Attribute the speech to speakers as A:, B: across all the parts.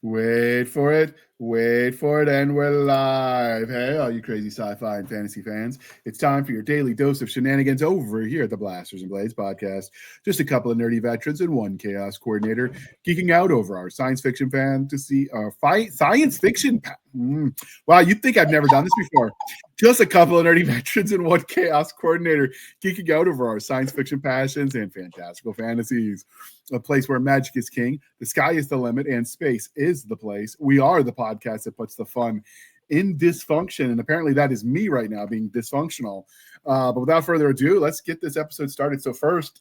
A: Wait for it, and we're live. Hey, all you crazy sci-fi and fantasy fans. It's time for your daily dose of shenanigans over here at the Blasters and Blades podcast. Just a couple of nerdy veterans and one chaos coordinator geeking out over our science fiction fantasy, science fiction. Wow, you'd think I've never done this before. Just a couple of nerdy veterans and one chaos coordinator geeking out over our science fiction passions and fantastical fantasies. A place where magic is king, the sky is the limit, and space is the place. We are the podcast that puts the fun in dysfunction, and apparently that is me right now being dysfunctional. But without further ado, let's get this episode started. So first,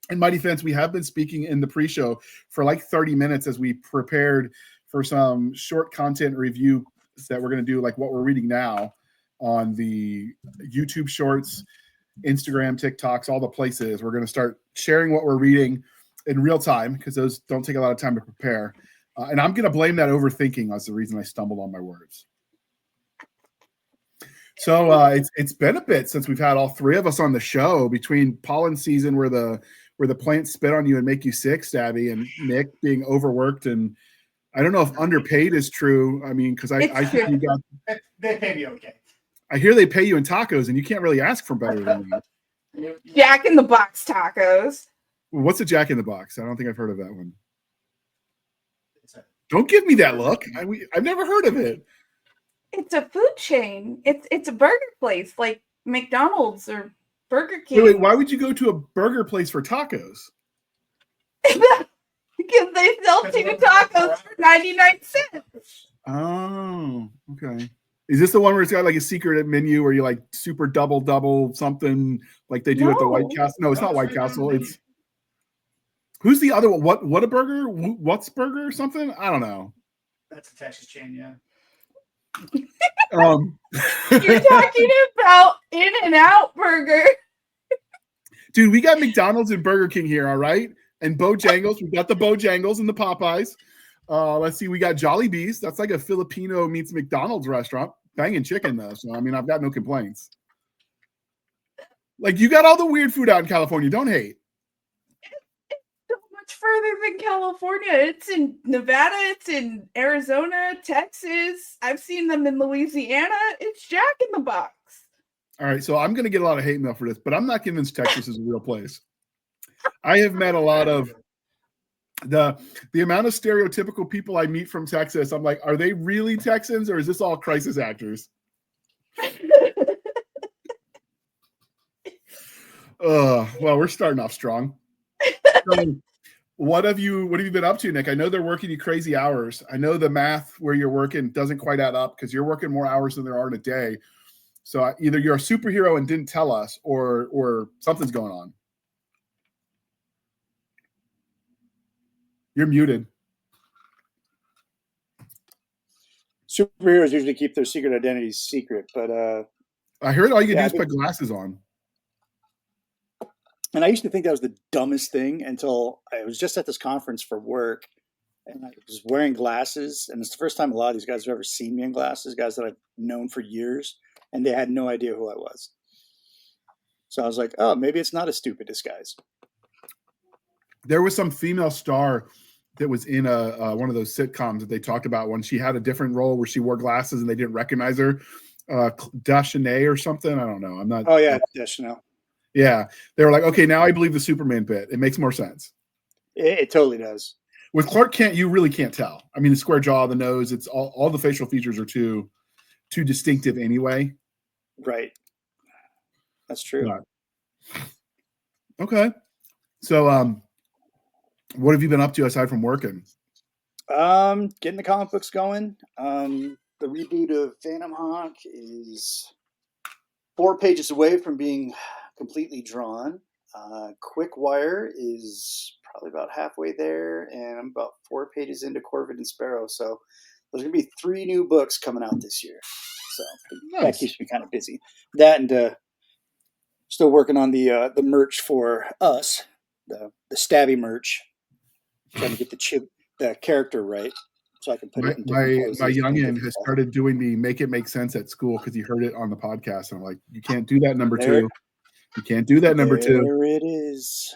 A: in my defense, we have been speaking in the pre-show for like 30 minutes as we prepared for some short content review that we're going to do, like what we're reading now on the YouTube Shorts, Instagram, TikToks, all the places. We're going to start sharing what we're reading in real time because those don't take a lot of time to prepare. And I'm going to blame that overthinking as the reason I stumbled on my words. So it's been a bit since we've had all three of us on the show, between pollen season where the plants spit on you and make you sick, Stabby, and Nick being overworked. And I don't know if underpaid is true. I mean, because I think you got,
B: they pay me okay.
A: I hear they pay you in tacos, and you can't really ask for better than that.
C: Jack in the Box tacos.
A: What's a Jack in the Box? I don't think I've heard of that one. Don't give me that look. I've never heard of it.
C: It's a food chain. It's a burger place like McDonald's or Burger King.
A: Wait, why would you go to a burger place for tacos?
C: Because they sell 2 tacos for 99 cents.
A: Oh, okay. Is this the one where it's got like a secret menu where you like super double something like they do at the White Castle? No, it's not White Castle. It's who's the other one? What a burger? What's burger or something? I don't know.
B: That's a Texas chain, yeah.
C: You're talking about In-N-Out Burger.
A: Dude, we got McDonald's and Burger King here, all right? And Bojangles. We got the Bojangles and the Popeyes. Let's see. We got Jollibee's. That's like a Filipino meets McDonald's restaurant. Banging chicken, though. So, I mean, I've got no complaints. Like, you got all the weird food out in California. Don't hate.
C: Further than California. It's in Nevada, it's in Arizona, Texas. I've seen them in Louisiana. It's Jack in the Box.
A: All right, so I'm going to get a lot of hate mail for this, but I'm not convinced Texas is a real place. I have met a lot of the amount of stereotypical people I meet from Texas. I'm like, are they really Texans or is this all crisis actors? Well, we're starting off strong. What have you been up to, Nick? I know they're working you crazy hours. I know the math where you're working doesn't quite add up because you're working more hours than there are in a day. So either you're a superhero and didn't tell us or something's going on. You're muted.
D: Superheroes usually keep their secret identities secret, but
A: I heard all you can do is put glasses on.
D: And I used to think that was the dumbest thing until I was just at this conference for work and I was wearing glasses. And it's the first time a lot of these guys have ever seen me in glasses, guys that I've known for years, and they had no idea who I was. So I was like, oh, maybe it's not a stupid disguise.
A: There was some female star that was in one of those sitcoms that they talked about when she had a different role where she wore glasses and they didn't recognize her. Deschanel or something. I don't know. I'm not.
D: Oh, yeah, Deschanel.
A: Yeah, they were like, okay, now I believe the Superman bit. It makes more sense.
D: It totally does.
A: With Clark Kent, you really can't tell. I mean, the square jaw, the nose, it's all the facial features are too distinctive anyway.
D: Right. That's true.
A: Okay. So, what have you been up to aside from working?
D: Getting the comic books going. The reboot of Phantom Hawk is 4 pages away from being completely drawn. Quick Wire is probably about halfway there, and I'm about 4 pages into Corvid and Sparrow. So there's going to be 3 new books coming out this year. So That keeps me kind of busy. That and still working on the merch for us, the Stabby merch. Trying to get the character right. So I can put it in
A: my youngin has started doing the make it make sense at school because he heard it on the podcast. And I'm like, you can't do that number 2. You can't do that number 2.
D: There it is.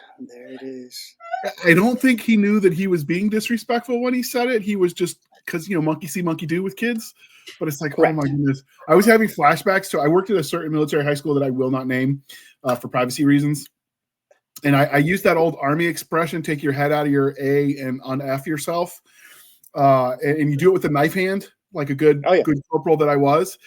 A: I don't think he knew that he was being disrespectful when he said it. He was just because monkey see, monkey do with kids. But it's like,
D: Correct.
A: oh my goodness! I was having flashbacks. So I worked at a certain military high school that I will not name for privacy reasons. And I used that old Army expression: "Take your head out of your A and un-F yourself." And you do it with a knife hand, like a good corporal that I was.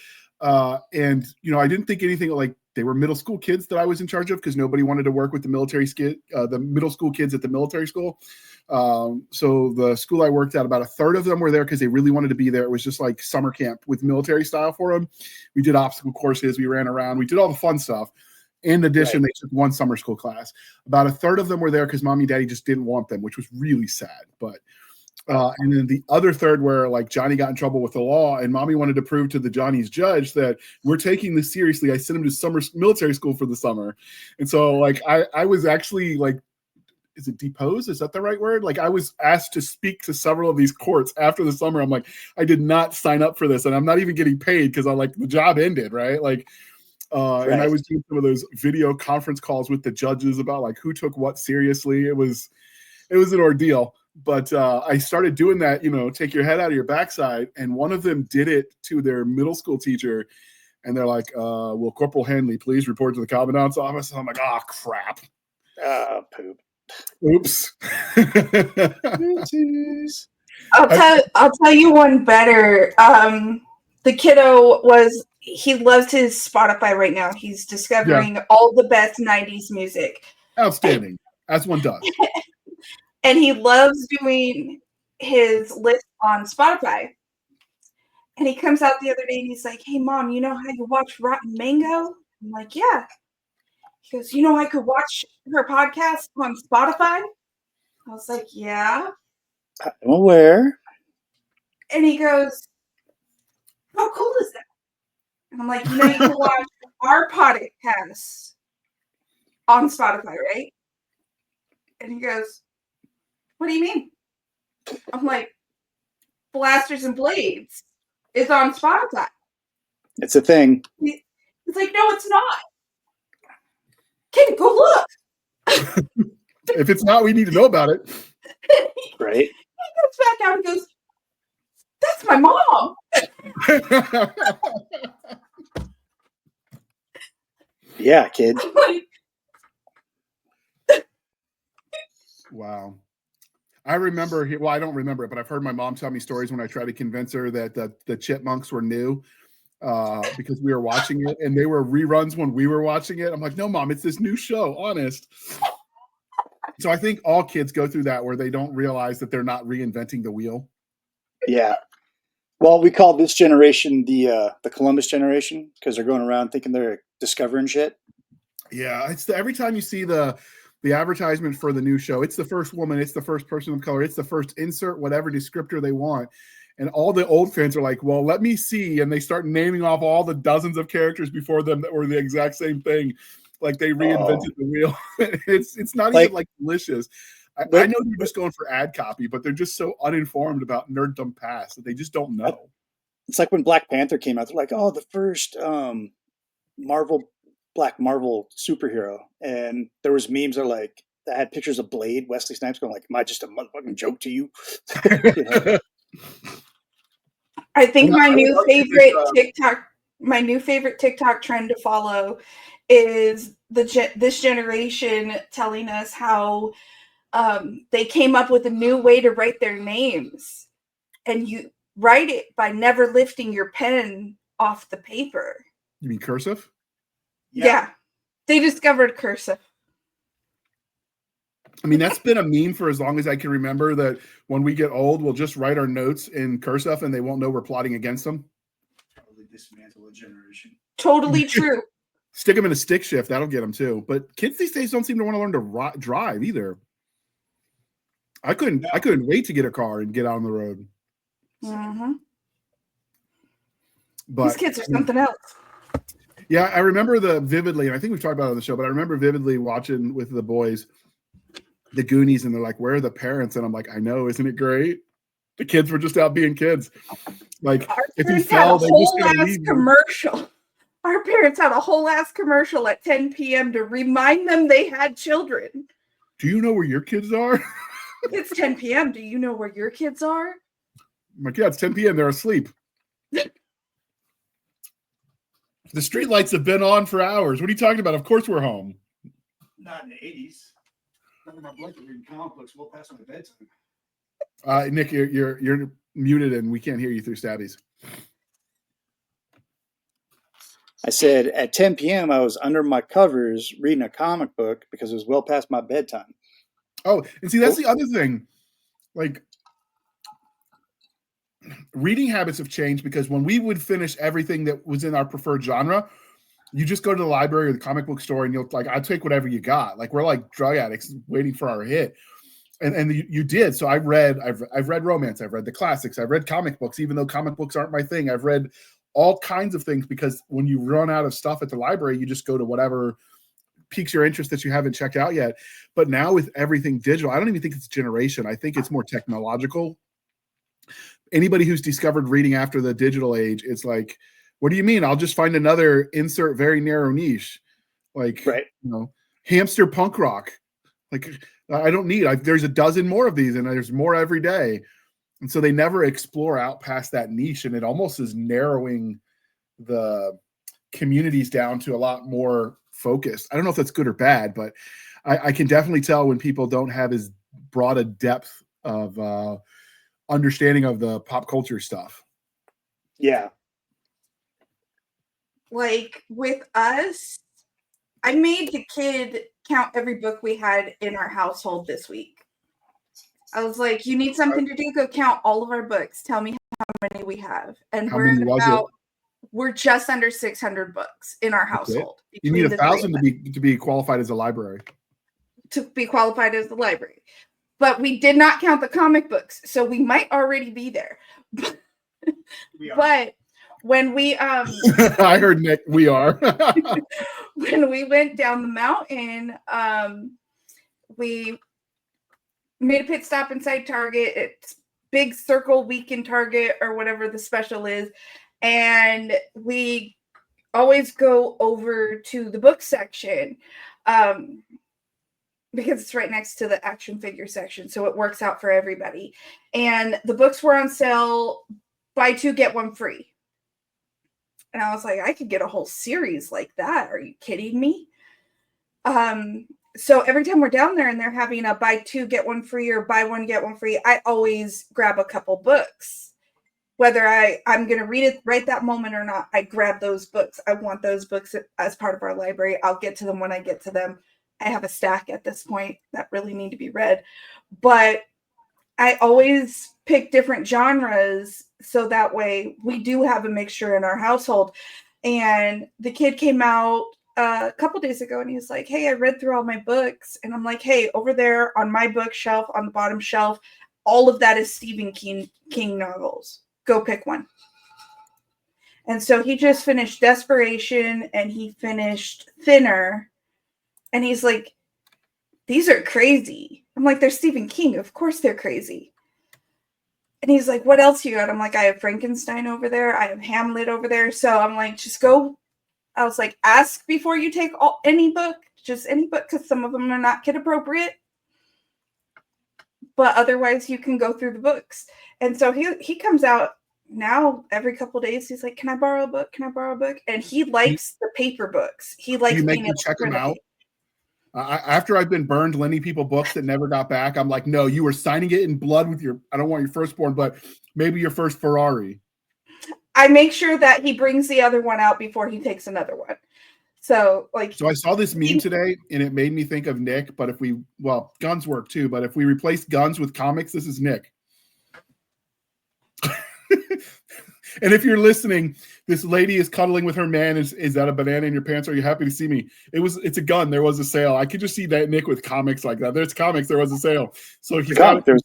A: And I didn't think anything like they were middle school kids that I was in charge of because nobody wanted to work with the the middle school kids at the military school. So the school I worked at, about a third of them were there because they really wanted to be there. It was just like summer camp with military style for them. We did obstacle courses, we ran around, we did all the fun stuff. In addition, they took one summer school class. About a third of them were there because mommy and daddy just didn't want them, which was really sad. But and then the other third where like Johnny got in trouble with the law and mommy wanted to prove to the Johnny's judge that we're taking this seriously. I sent him to summer military school for the summer. And so like I was actually like, is it deposed? Is that the right word? Like I was asked to speak to several of these courts after the summer. I'm like, I did not sign up for this and I'm not even getting paid because I like the job ended, right? Like and I was doing some of those video conference calls with the judges about like who took what seriously. It was an ordeal. But I started doing that, take your head out of your backside. And one of them did it to their middle school teacher. And they're like, will Corporal Handley please report to the commandant's office? And I'm like, oh, crap.
D: Poop.
A: Oops.
C: I'll tell you one better. The kiddo he loves his Spotify right now. He's discovering all the best 90s music.
A: Outstanding, as one does.
C: And he loves doing his list on Spotify. And he comes out the other day and he's like, hey, Mom, you know how you watch Rotten Mango? I'm like, yeah. He goes, I could watch her podcast on Spotify? I was like, yeah.
D: I'm aware.
C: And he goes, how cool is that? And I'm like, you can watch our podcast on Spotify, right? And he goes, what do you mean? I'm like, Blasters and Blades is on Spotify.
D: It's a thing.
C: He's like, no, it's not. Kid, go look.
A: If it's not, we need to know about it.
D: Right.
C: He comes back out and goes, that's my mom.
D: Yeah, kid.
A: Wow. I remember, I don't remember it, but I've heard my mom tell me stories when I tried to convince her that the Chipmunks were new because we were watching it and they were reruns when we were watching it. I'm like, no, Mom, it's this new show, honest. So I think all kids go through that where they don't realize that they're not reinventing the wheel.
D: Yeah. Well, we call this generation the Columbus generation because they're going around thinking they're discovering shit.
A: Yeah, it's every time you see the advertisement for the new show, it's the first woman, it's the first person of color, it's the first insert whatever descriptor they want. And all the old fans are like, well, let me see. And they start naming off all the dozens of characters before them that were the exact same thing. Like they reinvented the wheel. It's not even like delicious. I know they're just going for ad copy, but they're just so uninformed about nerddom past that they just don't know.
D: It's like when Black Panther came out, they're like, oh, the first Black Marvel superhero. And there was memes that had pictures of Blade, Wesley Snipes going like, am I just a motherfucking joke to you?
C: I think my new favorite TikTok trend to follow is this generation telling us how they came up with a new way to write their names, and you write it by never lifting your pen off the paper.
A: You mean cursive?
C: Yeah. They discovered cursive.
A: I mean, that's been a meme for as long as I can remember, that when we get old, we'll just write our notes in cursive and they won't know we're plotting against them.
B: Probably dismantle a generation.
C: Totally true.
A: Stick them in a stick shift. That'll get them too. But kids these days don't seem to want to learn to drive either. I couldn't wait to get a car and get out on the road.
C: Mm-hmm.
A: But
C: these kids are something else.
A: Yeah, I remember vividly, and I think we've talked about it on the show, but I remember vividly watching with the boys the Goonies, and they're like, where are the parents? And I'm like, I know, isn't it great? The kids were just out being kids. Like, if he fell, they just gonna leave
C: commercial. Our parents had a whole ass commercial at 10 p.m. to remind them they had children.
A: Do you know where your kids are?
C: It's 10 p.m. Do you know where your kids are?
A: I'm like, yeah, it's 10 p.m. They're asleep. The street lights have been on for hours. What are you talking about? Of course we're home.
B: Not in the 80s. None of my blanket reading comic books well past my bedtime.
A: Nick, you're muted and we can't hear you through Stabbies.
D: I said at 10 p.m. I was under my covers reading a comic book because it was well past my bedtime.
A: Oh, and see, that's the other thing. Like, reading habits have changed because when we would finish everything that was in our preferred genre, you just go to the library or the comic book store and you'll like, I'll take whatever you got. Like, we're like drug addicts waiting for our hit. And you did. So I've read romance. I've read the classics. I've read comic books, even though comic books aren't my thing. I've read all kinds of things because when you run out of stuff at the library, you just go to whatever piques your interest that you haven't checked out yet. But now with everything digital, I don't even think it's generation. I think it's more technological. Anybody who's discovered reading after the digital age, it's like, what do you mean? I'll just find another insert very narrow niche. Like,
D: right.
A: Hamster punk rock. Like, I don't need, there's a dozen more of these and there's more every day. And so they never explore out past that niche. And it almost is narrowing the communities down to a lot more focused. I don't know if that's good or bad, but I can definitely tell when people don't have as broad a depth of understanding of the pop culture stuff.
D: Yeah.
C: Like with us, I made the kid count every book we had in our household this week. I was like, you need something to do, go count all of our books. Tell me how many we have. And we're just under 600 books in our household.
A: You need 1,000 to be qualified as a library.
C: To be qualified as the library. But we did not count the comic books, so we might already be there. But when we
A: I heard Nick, we are.
C: When we went down the mountain, we made a pit stop inside Target. It's Big Circle Week in Target or whatever the special is. And we always go over to the book section because it's right next to the action figure section. So it works out for everybody. And the books were on sale, buy two, get one free. And I was like, I could get a whole series like that. Are you kidding me? So every time we're down there and they're having a buy two, get one free or buy one, get one free, I always grab a couple books. Whether I'm going to read it right that moment or not, I grab those books. I want those books as part of our library. I'll get to them when I get to them. I have a stack at this point that really need to be read. But I always pick different genres so that way we do have a mixture in our household. And the kid came out a couple days ago and he's like, hey, I read through all my books. And I'm like, hey, over there on my bookshelf, on the bottom shelf, all of that is Stephen King novels. Go pick one. And so he just finished Desperation and he finished Thinner. And he's like, these are crazy. I'm like, they're Stephen King. Of course they're crazy. And he's like, what else you got? I'm like, I have Frankenstein over there. I have Hamlet over there. So I'm like, just go. I was like, ask before you take any book. Just any book, because some of them are not kid appropriate. But otherwise, you can go through the books. And so he comes out now every couple of days. He's like, can I borrow a book? Can I borrow a book? And he likes the paper books. He likes being able to
A: check them out. After I've been burned lending people books that never got back, I'm like, no, you were signing it in blood with I don't want your firstborn, but maybe your first Ferrari.
C: I make sure that he brings the other one out before he takes another one. So I
A: saw this meme today and it made me think of Nick, but guns work too, but if we replace guns with comics, this is Nick. And if you're listening, this lady is cuddling with her man. Is that a banana in your pants? Are you happy to see me? It's a gun. There was a sale. I could just see that Nick with comics like that. There's comics. There was a sale. So he's got it.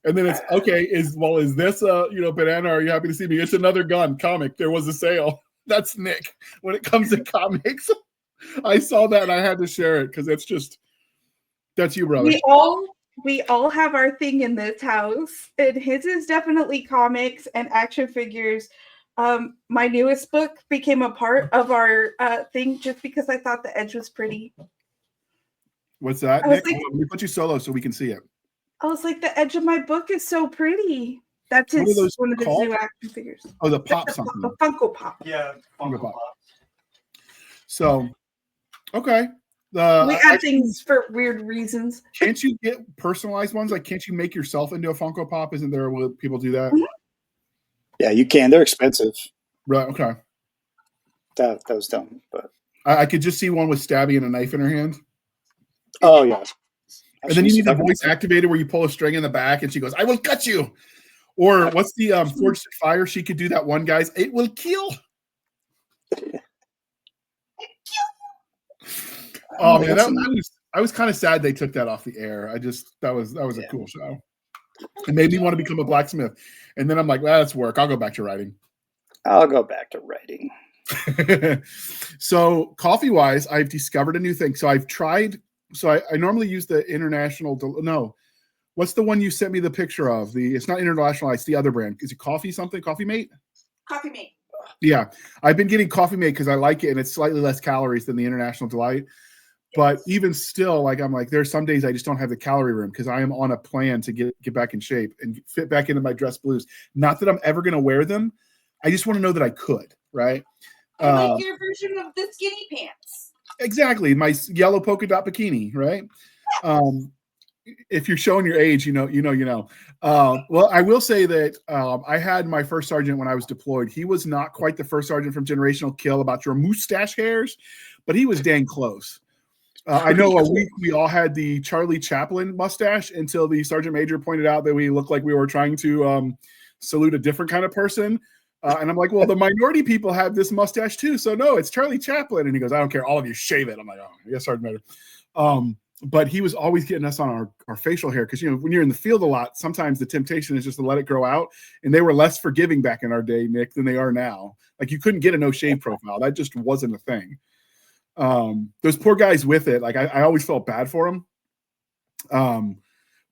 A: And then it's okay. Is this a banana? Are you happy to see me? It's another gun comic. There was a sale. That's Nick. When it comes to comics, I saw that and I had to share it because that's you, brother.
C: We all have our thing in this house, and his is definitely comics and action figures. My newest book became a part of our thing just because I thought the edge was pretty.
A: What's that,
C: I was
A: Nick?
C: like-
A: Hold on, let me put you solo so we can see it.
C: I was like, the edge of my book is so pretty. That's
A: What are those
C: one of his
A: called?
C: new action figures.
A: Oh, the pop
C: The
A: something.
C: Funko Pop.
B: Yeah,
A: Funko
B: Funko
A: Pop.
B: Pop.
A: So, okay.
C: We
A: I-
C: add things for weird reasons.
A: Can't you get personalized ones? Like, can't you make yourself into a Funko Pop? Isn't there where people do that?
C: Mhm.
D: Yeah, you can. They're expensive.
A: Right. Okay.
D: That was dumb, but
A: I could just see one with Stabby and a knife in her hand.
D: oh yeah.
A: And then you need the voice activated where you pull a string in the back and she goes, "I will cut you." Or what's the Forged in Fire? She could do that one, guys. "It will kill." Oh man, I was kind of sad they took that off the air. That was a cool show. It made me want to become a blacksmith. And then I'm like, well, that's work. I'll go back to writing.
D: I'll go back to writing.
A: So coffee wise, I've discovered a new thing. So I've tried. So I normally use the international. No, what's the one you sent me the picture of? It's not International. It's the other brand. Is it Coffee something? Coffee Mate?
C: Coffee Mate.
A: Yeah, I've been getting Coffee Mate because I like it and it's slightly less calories than the International Delight. But even still, like I'm like, there's some days I just don't have the calorie room because I am on a plan to get back in shape and fit back into my dress blues. Not that I'm ever going to wear them. I just want to know that I could, right?
C: Like your version of the skinny pants.
A: Exactly. My yellow polka dot bikini, right? If you're showing your age, you know. Well, I will say that I had my first sergeant when I was deployed. He was not quite the first sergeant from Generational Kill about your mustache hairs, but he was dang close. I know a week we all had the Charlie Chaplin mustache until the sergeant major pointed out that we looked like we were trying to salute a different kind of person. And I'm like, well, the minority people have this mustache too. So no, it's Charlie Chaplin. And he goes, I don't care. All of you shave it. I'm like, oh, yes, sergeant major. But he was always getting us on our facial hair. Cause when you're in the field a lot, sometimes the temptation is just to let it grow out. And they were less forgiving back in our day, Nick, than they are now. Like you couldn't get a no shave profile. That just wasn't a thing. Those poor guys with it, like I always felt bad for them.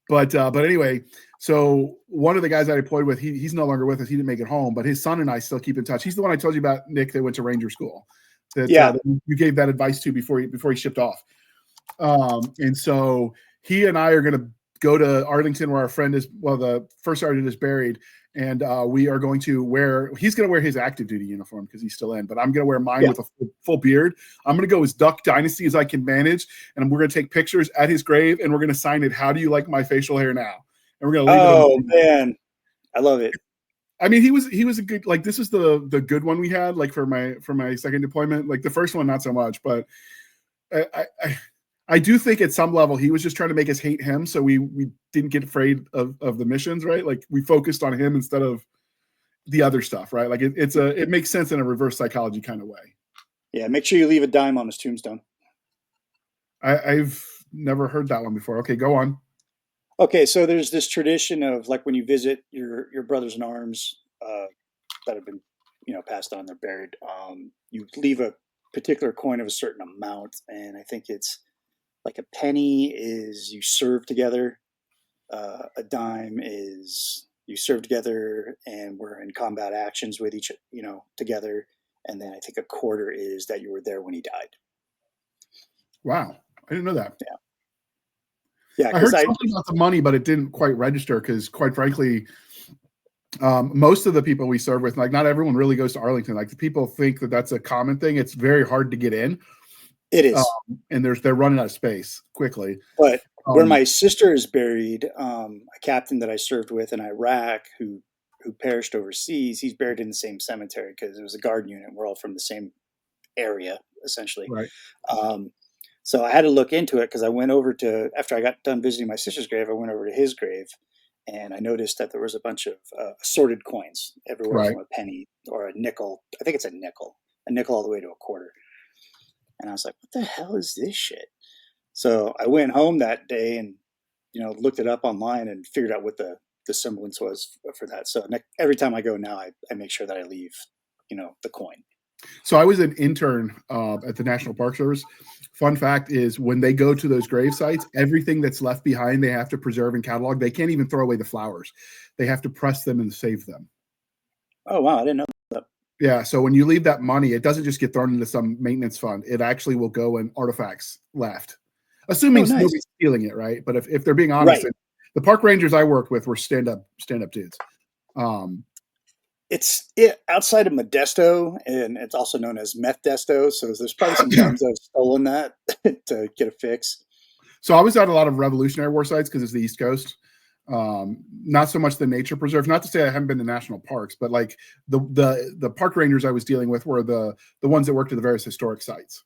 A: But anyway, so one of the guys I deployed with, he's no longer with us. He didn't make it home, but his son and I still keep in touch. He's the one I told you about, Nick, that went to Ranger School. That you gave that advice to before he shipped off. And so he and I are going to go to Arlington where our friend is. Well, the first sergeant is buried. And we are going to he's going to wear his active duty uniform because he's still in, but I'm going to wear mine with a full beard. I'm going to go as Duck Dynasty as I can manage. And we're going to take pictures at his grave and we're going to sign it. How do you like my facial hair now? And we're going to leave it.
D: Oh man, I love it.
A: I mean, he was a good, like, this is the good one we had, like for my second deployment, like the first one, not so much, but I do think at some level he was just trying to make us hate him, so we didn't get afraid of the missions, right? Like we focused on him instead of the other stuff, right? Like it makes sense in a reverse psychology kind of way.
D: Yeah, make sure you leave a dime on his tombstone.
A: I've never heard that one before. Okay, go on.
D: Okay, so there's this tradition of like when you visit your brothers in arms that have been passed on, they're buried. You leave a particular coin of a certain amount, and I think it's like a penny is you serve together, a dime is you serve together and we're in combat actions with each, together, and then I think a quarter is that you were there when he died.
A: Wow, I didn't know that.
D: Yeah,
A: I heard something about the money, but it didn't quite register because, quite frankly, most of the people we serve with, like not everyone really goes to Arlington. Like the people think that that's a common thing. It's very hard to get in.
D: It is,
A: and they're running out of space quickly.
D: But where my sister is buried, a captain that I served with in Iraq who perished overseas, he's buried in the same cemetery because it was a guard unit. We're all from the same area, essentially.
A: Right.
D: So I had to look into it because I went over after I got done visiting my sister's grave, I went over to his grave, and I noticed that there was a bunch of assorted coins everywhere, from a penny or a nickel. I think it's a nickel all the way to a quarter. And I was like, what the hell is this shit? So I went home that day and, looked it up online and figured out what the semblance was for that. So every time I go now, I make sure that I leave, the coin.
A: So I was an intern at the National Park Service. Fun fact is when they go to those grave sites, everything that's left behind, they have to preserve and catalog. They can't even throw away the flowers. They have to press them and save them.
D: Oh, wow. I didn't know that.
A: Yeah. So when you leave that money, it doesn't just get thrown into some maintenance fund. It actually will go in artifacts left. Assuming
D: Oh, nice.
A: nobody's stealing it, right? But if they're being honest,
D: Right.
A: the park rangers I worked with were stand up dudes.
D: It's outside of Modesto, and it's also known as Meth Desto. So there's probably some bums that have stolen that to get a fix.
A: So I was at a lot of Revolutionary War sites because it's the East Coast. Not so much the nature preserve. Not to say I haven't been to national parks, but like the park rangers I was dealing with were the ones that worked at the various historic sites.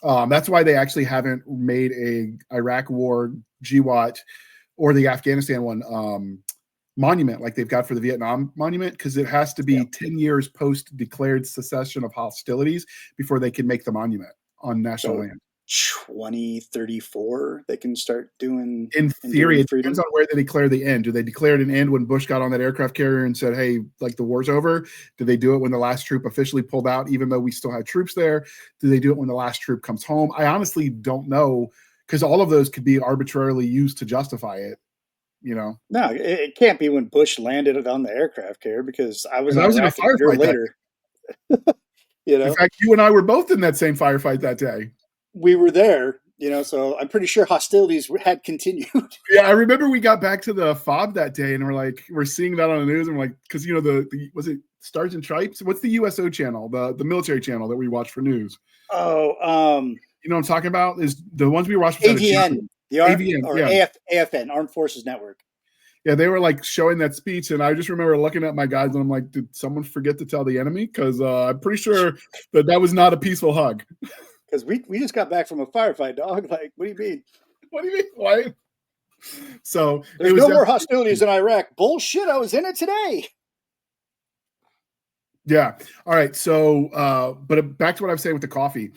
A: That's why they actually haven't made a Iraq War GWAT or the Afghanistan one monument like they've got for the Vietnam monument, because it has to be 10 years post declared cessation of hostilities before they can make the monument on national land.
D: 2034 they can start doing
A: in theory. It
D: freedom.
A: depends on where they declare the end. Do they declare an end when Bush got on that aircraft carrier and said, hey, like the war's over? Did they do it when the last troop officially pulled out, even though we still had troops there? Do they do it when the last troop comes home? I honestly don't know, because all of those could be arbitrarily used to justify it. No,
D: it can't be when Bush landed it on the aircraft carrier, because I was
A: in a
D: firefight a year later.
A: In fact, you and I were both in that same firefight that day.
D: We were there, so I'm pretty sure hostilities had continued.
A: Yeah, I remember we got back to the FOB that day, and we're seeing that on the news, and we're like, because the was it Stars and Stripes? What's the USO channel, the military channel that we watch for news?
D: Oh,
A: you know what I'm talking about? Is the ones we watch
D: AVN.
A: AVN,
D: or
A: yeah.
D: AFN, Armed Forces Network.
A: Yeah, they were like showing that speech, and I just remember looking at my guys, and I'm like, did someone forget to tell the enemy? Because I'm pretty sure that was not a peaceful hug.
D: Because we just got back from a firefight, dog. Like, what do you mean?
A: What do you mean? Why? So
D: there's no more hostilities in Iraq. Bullshit! I was in it today.
A: Yeah. All right. So, but back to what I was saying with the coffee,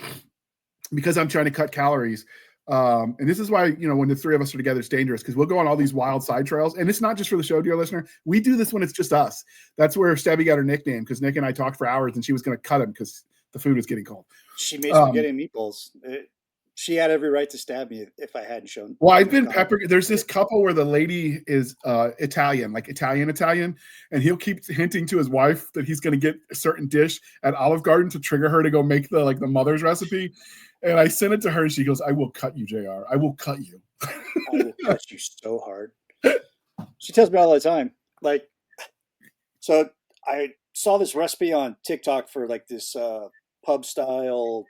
A: because I'm trying to cut calories. And this is why, when the three of us are together, it's dangerous, because we'll go on all these wild side trails. And it's not just for the show, dear listener. We do this when it's just us. That's where Stabby got her nickname, because Nick and I talked for hours, and she was going to cut him because the food was getting cold.
D: She made spaghetti and meatballs. She had every right to stab me if I hadn't shown.
A: Well, I've been peppered. There's this couple where the lady is Italian, like Italian, and he'll keep hinting to his wife that he's going to get a certain dish at Olive Garden to trigger her to go make the mother's recipe. And I sent it to her, and she goes, "I will cut you, JR. I will cut you.
D: I will cut you so hard." She tells me all the time. Like, so I saw this recipe on TikTok for like this pub style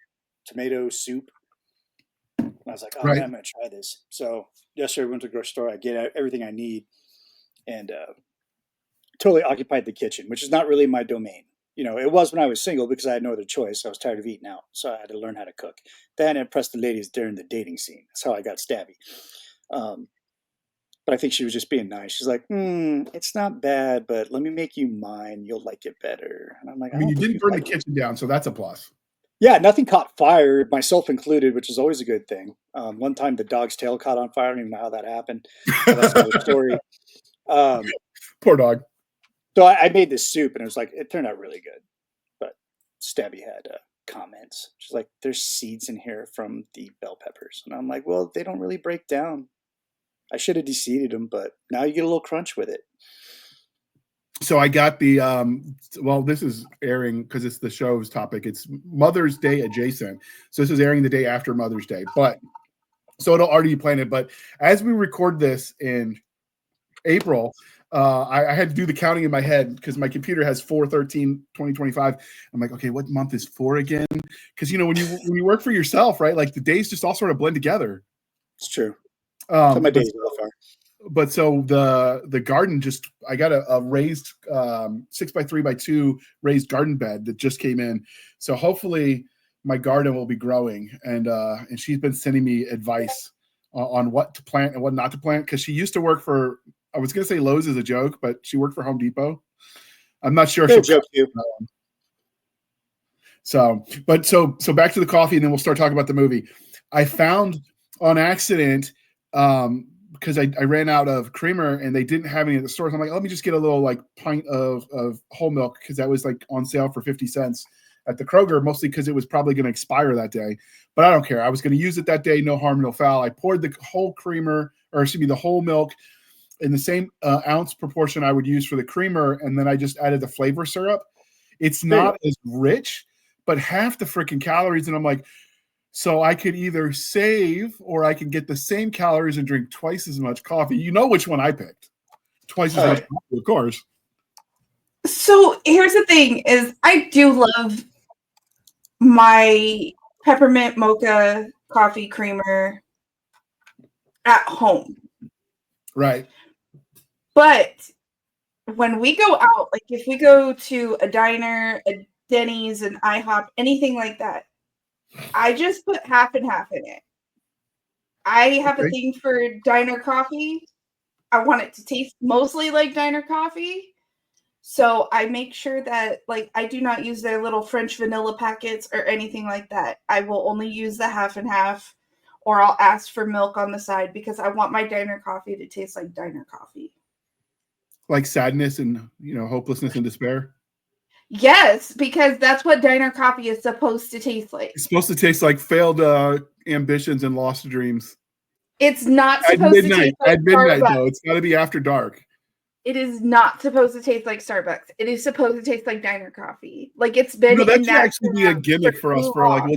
D: tomato soup. And I was like, "Oh, man, I'm going to try this." So yesterday I went to the grocery store. I get everything I need, and totally occupied the kitchen, which is not really my domain. It was when I was single, because I had no other choice. I was tired of eating out, so I had to learn how to cook. Then I impressed the ladies during the dating scene. That's how I got Stabby. But I think she was just being nice. She's like, "It's not bad, but let me make you mine. You'll like it better." And I'm like,
A: I mean, you didn't burn the kitchen down, so that's a plus.
D: Yeah, nothing caught fire, myself included, which is always a good thing. One time the dog's tail caught on fire. I don't even know how that happened. So that's another story.
A: Poor dog.
D: So I made this soup, and it turned out really good. But Stabby had comments. She's like, "There's seeds in here from the bell peppers." And I'm like, "Well, they don't really break down. I should have de-seeded them, but now you get a little crunch with it."
A: So I got the, this is airing because it's the show's topic. It's Mother's Day adjacent. So this is airing the day after Mother's Day. So it'll already be planted. But as we record this in April, I had to do the counting in my head, because my computer has 4/13/2025. I'm like, okay, what month is 4 again? Because when you work for yourself, right? Like the days just all sort of blend together.
D: It's true. My days so far.
A: But so the garden, I got a raised 6x3x2 raised garden bed that just came in. So hopefully my garden will be growing, and she's been sending me advice on what to plant and what not to plant, because she used to work for, I was going to say Lowe's as a joke, but she worked for Home Depot. I'm not sure if she'll joke you. So back to the coffee, and then we'll start talking about the movie. I found on accident, because I ran out of creamer and they didn't have any at the stores. I'm like, let me just get a little pint of whole milk, because that was on sale for 50 cents at the Kroger, mostly because it was probably going to expire that day. But I don't care. I was going to use it that day. No harm, no foul. I poured the whole the whole milk in the same ounce proportion I would use for the creamer, and then I just added the flavor syrup. It's not as rich, but half the freaking calories. And I'm like, So I could either save or I can get the same calories and drink twice as much coffee. You know which one I picked. Twice as much coffee, of course.
C: So here's the thing is I do love my peppermint mocha coffee creamer at home.
A: Right.
C: But when we go out, like if we go to a diner, a Denny's, an IHOP, anything like that, I just put half and half in it. I have a thing for diner coffee. I want it to taste mostly like diner coffee. So I make sure that like I do not use their little French vanilla packets or anything like that. I will only use the half and half, or I'll ask for milk on the side because I want my diner coffee to taste like diner coffee.
A: Like sadness and, hopelessness and despair?
C: Yes, because that's what diner coffee is supposed to taste like.
A: It's supposed to taste like failed ambitions and lost dreams.
C: It's not supposed to taste like
A: At midnight, though. It's got to be after dark.
C: It is not supposed to taste like Starbucks. It is supposed to taste like diner coffee. Like it's been.
A: No, that should actually be a gimmick for us. For like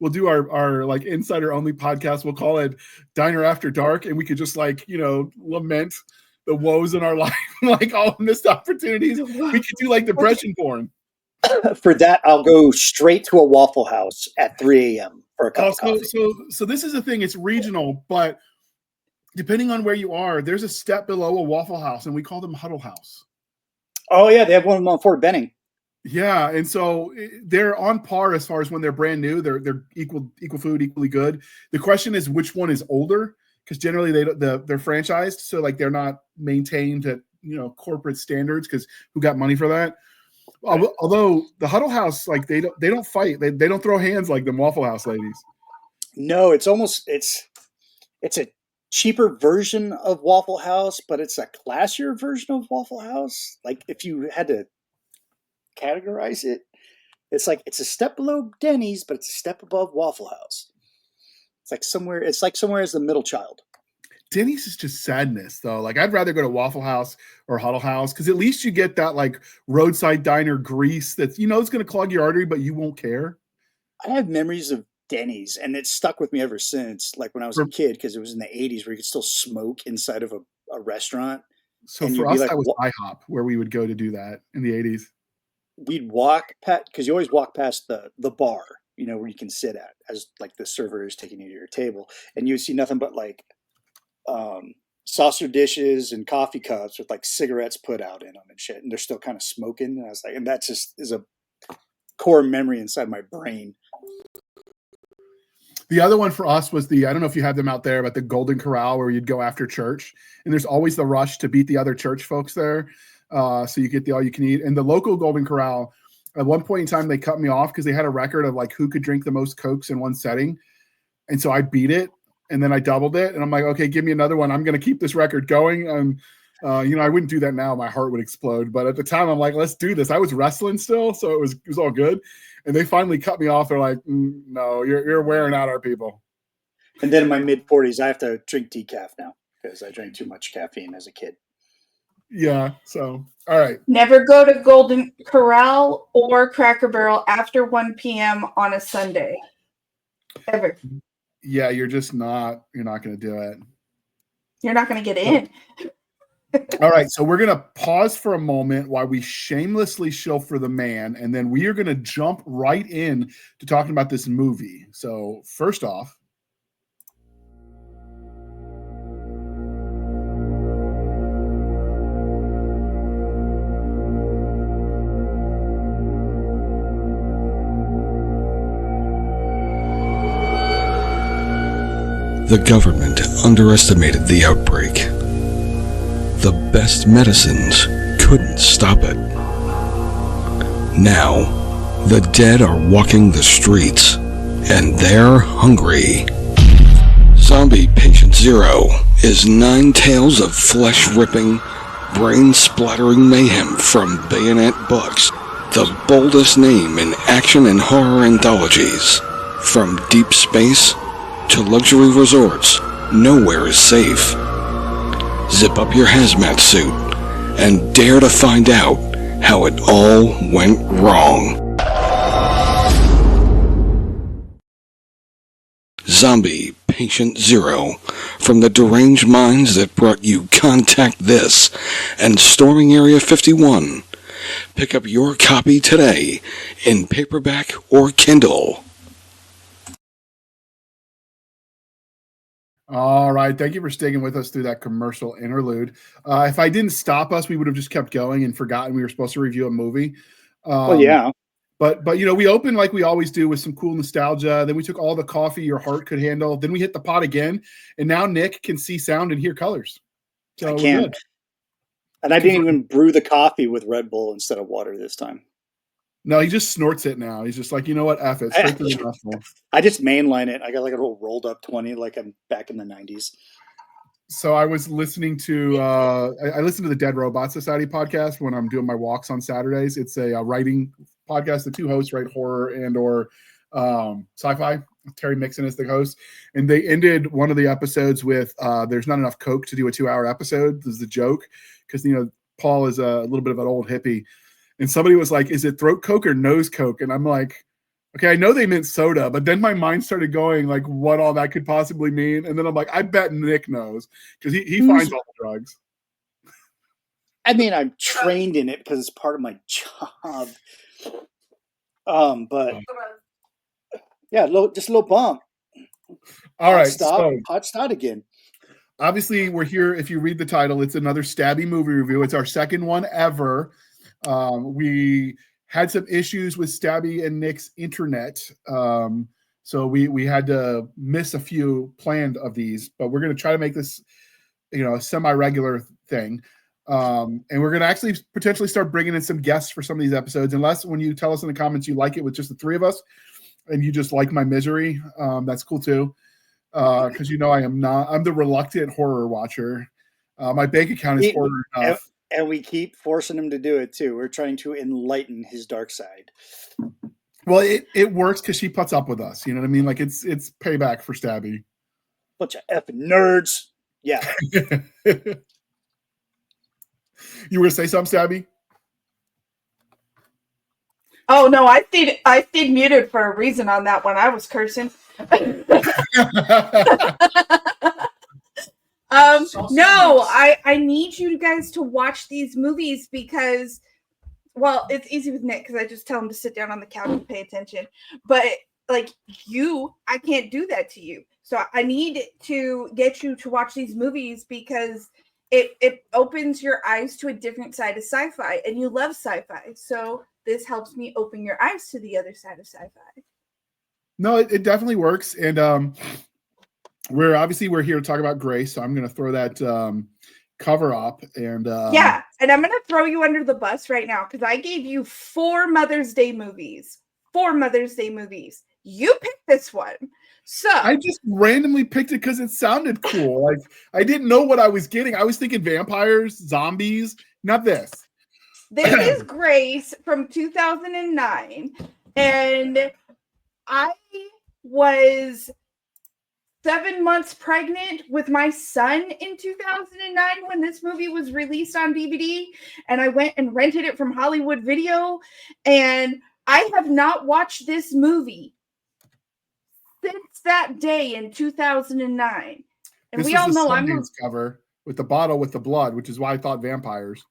A: we'll do our like insider only podcast. We'll call it Diner After Dark, and we could just like lament the woes in our life, like all missed opportunities. We could do like depression porn.
D: For that, I'll go straight to a Waffle House at 3 a.m. for a cup of coffee.
A: So this is the thing. It's regional, but depending on where you are, there's a step below a Waffle House, and we call them Huddle House.
D: Oh, yeah. They have one on Fort Benning.
A: Yeah, and so they're on par as far as when they're brand new. They're equal food, equally good. The question is which one is older, because generally they're franchised, so like they're not maintained at corporate standards, because who got money for that? Right. Although the Huddle House, like they don't fight, they don't throw hands like the Waffle House ladies.
D: No, it's a cheaper version of Waffle House, but it's a classier version of Waffle House. Like if you had to categorize it, it's a step below Denny's, but it's a step above Waffle House. It's like somewhere as the middle child.
A: Denny's is just sadness, though. Like I'd rather go to Waffle House or Huddle House, because at least you get that like roadside diner grease that's it's going to clog your artery, but you won't care.
D: I have memories of Denny's, and it's stuck with me ever since. Like when I was a kid, because it was in the 80s where you could still smoke inside of a restaurant.
A: So for us, that was IHOP, where we would go to do that in the 80s.
D: We'd walk past, because you always walk past the bar, where you can sit at, as like the server is taking you to your table, and you would see nothing but like saucer dishes and coffee cups with like cigarettes put out in them and shit, and they're still kind of smoking. And I was like, and that just is a core memory inside my brain.
A: The other one for us was I don't know if you have them out there, but the Golden Corral, where you'd go after church, and there's always the rush to beat the other church folks there. So you get the all you can eat. And the local Golden Corral, at one point in time, they cut me off because they had a record of like who could drink the most Cokes in one setting. And so I beat it, and then I doubled it, and I'm like, okay, give me another one. I'm going to keep this record going. I wouldn't do that now. My heart would explode. But at the time, I'm like, let's do this. I was wrestling still, so it was all good. And they finally cut me off. They're like, no, you're wearing out our people.
D: And then in my mid-40s, I have to drink decaf now because I drank too much caffeine as a kid.
A: Yeah, so, all right.
C: Never go to Golden Corral or Cracker Barrel after 1 p.m. on a Sunday. Ever.
A: Yeah, you're not going to do it.
C: You're not going to get in.
A: All right, so we're going to pause for a moment while we shamelessly shill for the man, and then we are going to jump right in to talking about this movie. So first off,
E: the government underestimated the outbreak. The best medicines couldn't stop it. Now, the dead are walking the streets, and they're hungry. Zombie Patient Zero is 9 tales of flesh-ripping, brain-splattering mayhem from Bayonet Books, the boldest name in action and horror anthologies. From deep space to luxury resorts, nowhere is safe. Zip up your hazmat suit and dare to find out how it all went wrong. Zombie Patient Zero from the deranged minds that brought you Contact This and Storming Area 51. Pick up your copy today in paperback or Kindle.
A: All right. Thank you for sticking with us through that commercial interlude. If I didn't stop us, we would have just kept going and forgotten we were supposed to review a movie.
D: Well, yeah.
A: But we opened like we always do with some cool nostalgia. Then we took all the coffee your heart could handle. Then we hit the pot again. And now Nick can see sound and hear colors. So
D: I
A: we're
D: can.
A: good.
D: And I didn't even brew the coffee with Red Bull instead of water this time.
A: No, he just snorts it now. He's just like, you know what? F it. Straight to the mouthful.
D: I just mainline it. I got like a little rolled up 20 like I'm back in the 90s.
A: So I was listening to I listen to the Dead Robot Society podcast when I'm doing my walks on Saturdays. It's a writing podcast. The two hosts write horror and or sci-fi. Terry Mixon is the host, and they ended one of the episodes with "There's not enough Coke to do a 2-hour episode." This is the joke because Paul is a little bit of an old hippie, and somebody was like, "Is it throat Coke or nose Coke?" And I'm like, okay, I know they meant soda, but then my mind started going like what all that could possibly mean. And then I'm like, I bet Nick knows because he finds all the drugs.
D: I mean, I'm trained in it because it's part of my job. But yeah, just a little bump.
A: All right.
D: Hot start again.
A: Obviously, we're here. If you read the title, it's another Stabby movie review. It's our second one ever. We had some issues with Stabby and Nick's internet. So we had to miss a few planned of these, but we're going to try to make this, a semi-regular thing. And we're going to actually potentially start bringing in some guests for some of these episodes, unless when you tell us in the comments you like it with just the three of us and you just like my misery. That's cool too. Because I'm the reluctant horror watcher. My bank account is horror enough.
D: And we keep forcing him to do it too. We're trying to enlighten his dark side.
A: Well, it works because she puts up with us. You know what I mean? Like it's payback for Stabby.
D: Bunch of effing nerds. Yeah.
A: You were gonna say something, Stabby?
C: Oh no, I stayed muted for a reason on that one. I was cursing. No, I need you guys to watch these movies because, well, it's easy with Nick because I just tell him to sit down on the couch and pay attention. But like I can't do that to you. So I need to get you to watch these movies because it opens your eyes to a different side of sci-fi, and you love sci-fi. So this helps me open your eyes to the other side of sci-fi.
A: No, it definitely works, and we're here to talk about Grace, so I'm going to throw that cover up. And
C: yeah, and I'm going to throw you under the bus right now because I gave you 4 Mother's Day movies. 4 Mother's Day movies. You picked this one. So
A: I just randomly picked it because it sounded cool. Like I didn't know what I was getting. I was thinking vampires, zombies, not this.
C: This is Grace from 2009, and I was 7 months pregnant with my son in 2009 when this movie was released on DVD, and I went and rented it from Hollywood Video, and I have not watched this movie since that day in 2009. And
A: this
C: we all know
A: Sundance cover with the bottle with the blood, which is why I thought vampires.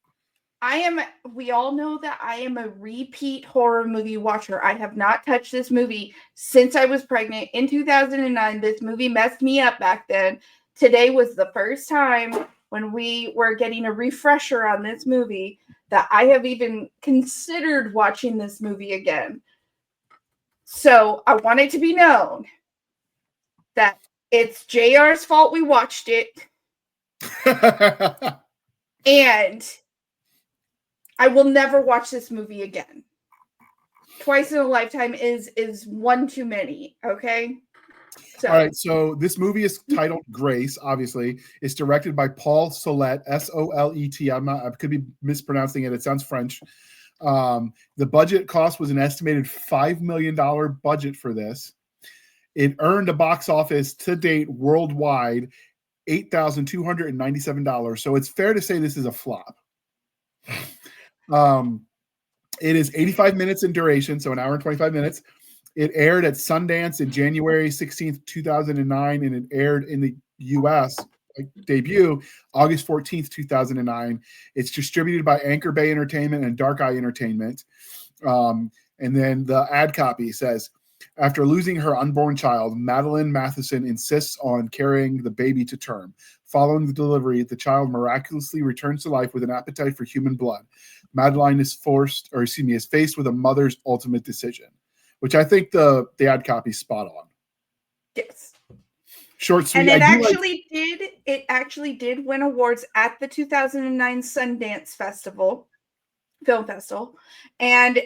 C: We all know that I am a repeat horror movie watcher. I have not touched this movie since I was pregnant in 2009. This movie messed me up back then. Today was the first time when we were getting a refresher on this movie that I have even considered watching this movie again. So I want it to be known that it's JR's fault we watched it. And I will never watch this movie again. Twice in a lifetime is one too many, okay? So.
A: All right, so this movie is titled Grace, obviously. It's directed by Paul Solet, S-O-L-E-T. I could be mispronouncing it. It sounds French. The budget cost was an estimated $5 million budget for this. It earned a box office to date worldwide $8,297. So it's fair to say this is a flop. It is 85 minutes in duration, so an hour and 25 minutes. It aired at Sundance in January 16th, 2009, and it aired in the U.S. debut August 14th, 2009. It's distributed by Anchor Bay Entertainment and Dark Eye Entertainment. And then the ad copy says, after losing her unborn child, Madeline Matheson insists on carrying the baby to term. Following the delivery, the child miraculously returns to life with an appetite for human blood. Madeline is faced with a mother's ultimate decision, which I think the ad copy is spot on.
C: Yes.
A: Short, sweet.
C: And it actually did win awards at the 2009 Sundance Film Festival. And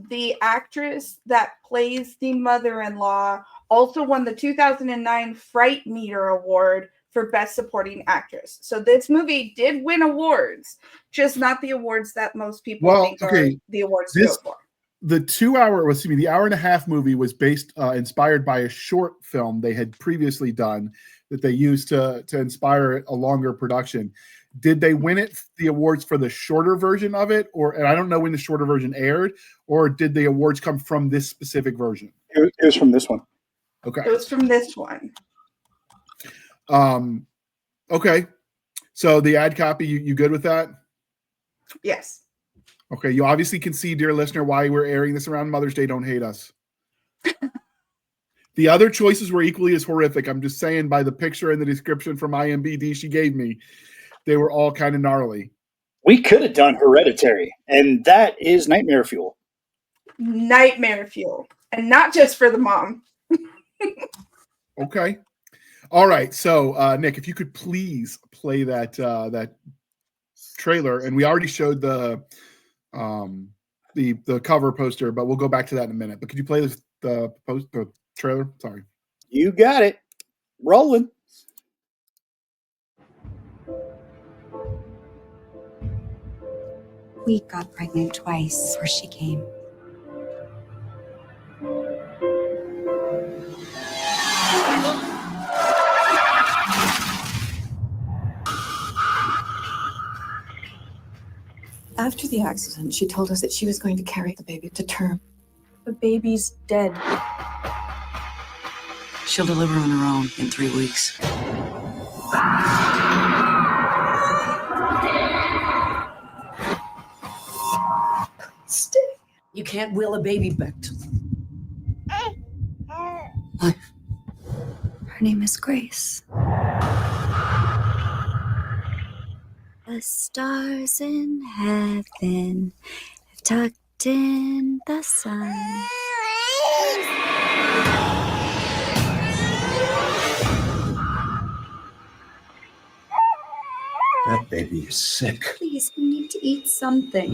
C: the actress that plays the mother-in-law also won the 2009 Fright Meter Award for Best Supporting Actress. So this movie did win awards, just not the awards that most people think are the awards to go for.
A: The hour and a half movie was inspired by a short film they had previously done that they used to inspire a longer production. Did they win the awards for the shorter version of it? And I don't know when the shorter version aired, or did the awards come from this specific version?
D: It was from this one.
A: Okay.
C: It was from this one.
A: Okay. So the ad copy, you good with that?
C: Yes.
A: Okay. You obviously can see, dear listener, why we're airing this around Mother's Day. Don't hate us. The other choices were equally as horrific. I'm just saying, by the picture and the description from IMDb she gave me, they were all kind of gnarly.
D: We could have done Hereditary, and that is nightmare fuel.
C: Nightmare fuel. And not just for the mom.
A: Okay. All right. So, Nick, if you could please play that trailer, and we already showed the cover poster, but we'll go back to that in a minute. But could you play the trailer? Sorry.
D: You got it. Rolling.
F: We got pregnant twice before she came.
G: After the accident, she told us that she was going to carry the baby to term.
H: The baby's dead.
I: She'll deliver on her own in 3 weeks.
G: Stay.
I: You can't will a baby back to life.
F: Her name is Grace. The stars in heaven have tucked in the sun.
B: That baby is sick.
F: Please, we need to eat something.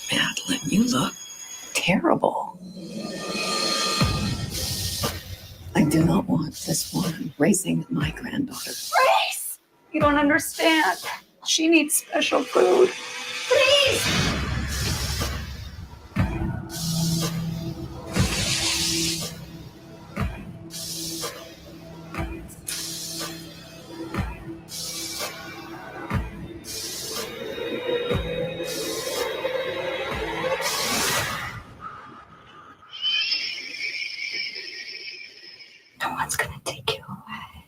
I: Madeline, you look terrible.
G: I do not want this woman raising my granddaughter.
H: Grace! You don't understand. She needs special food. Please!
F: No one's gonna take you away.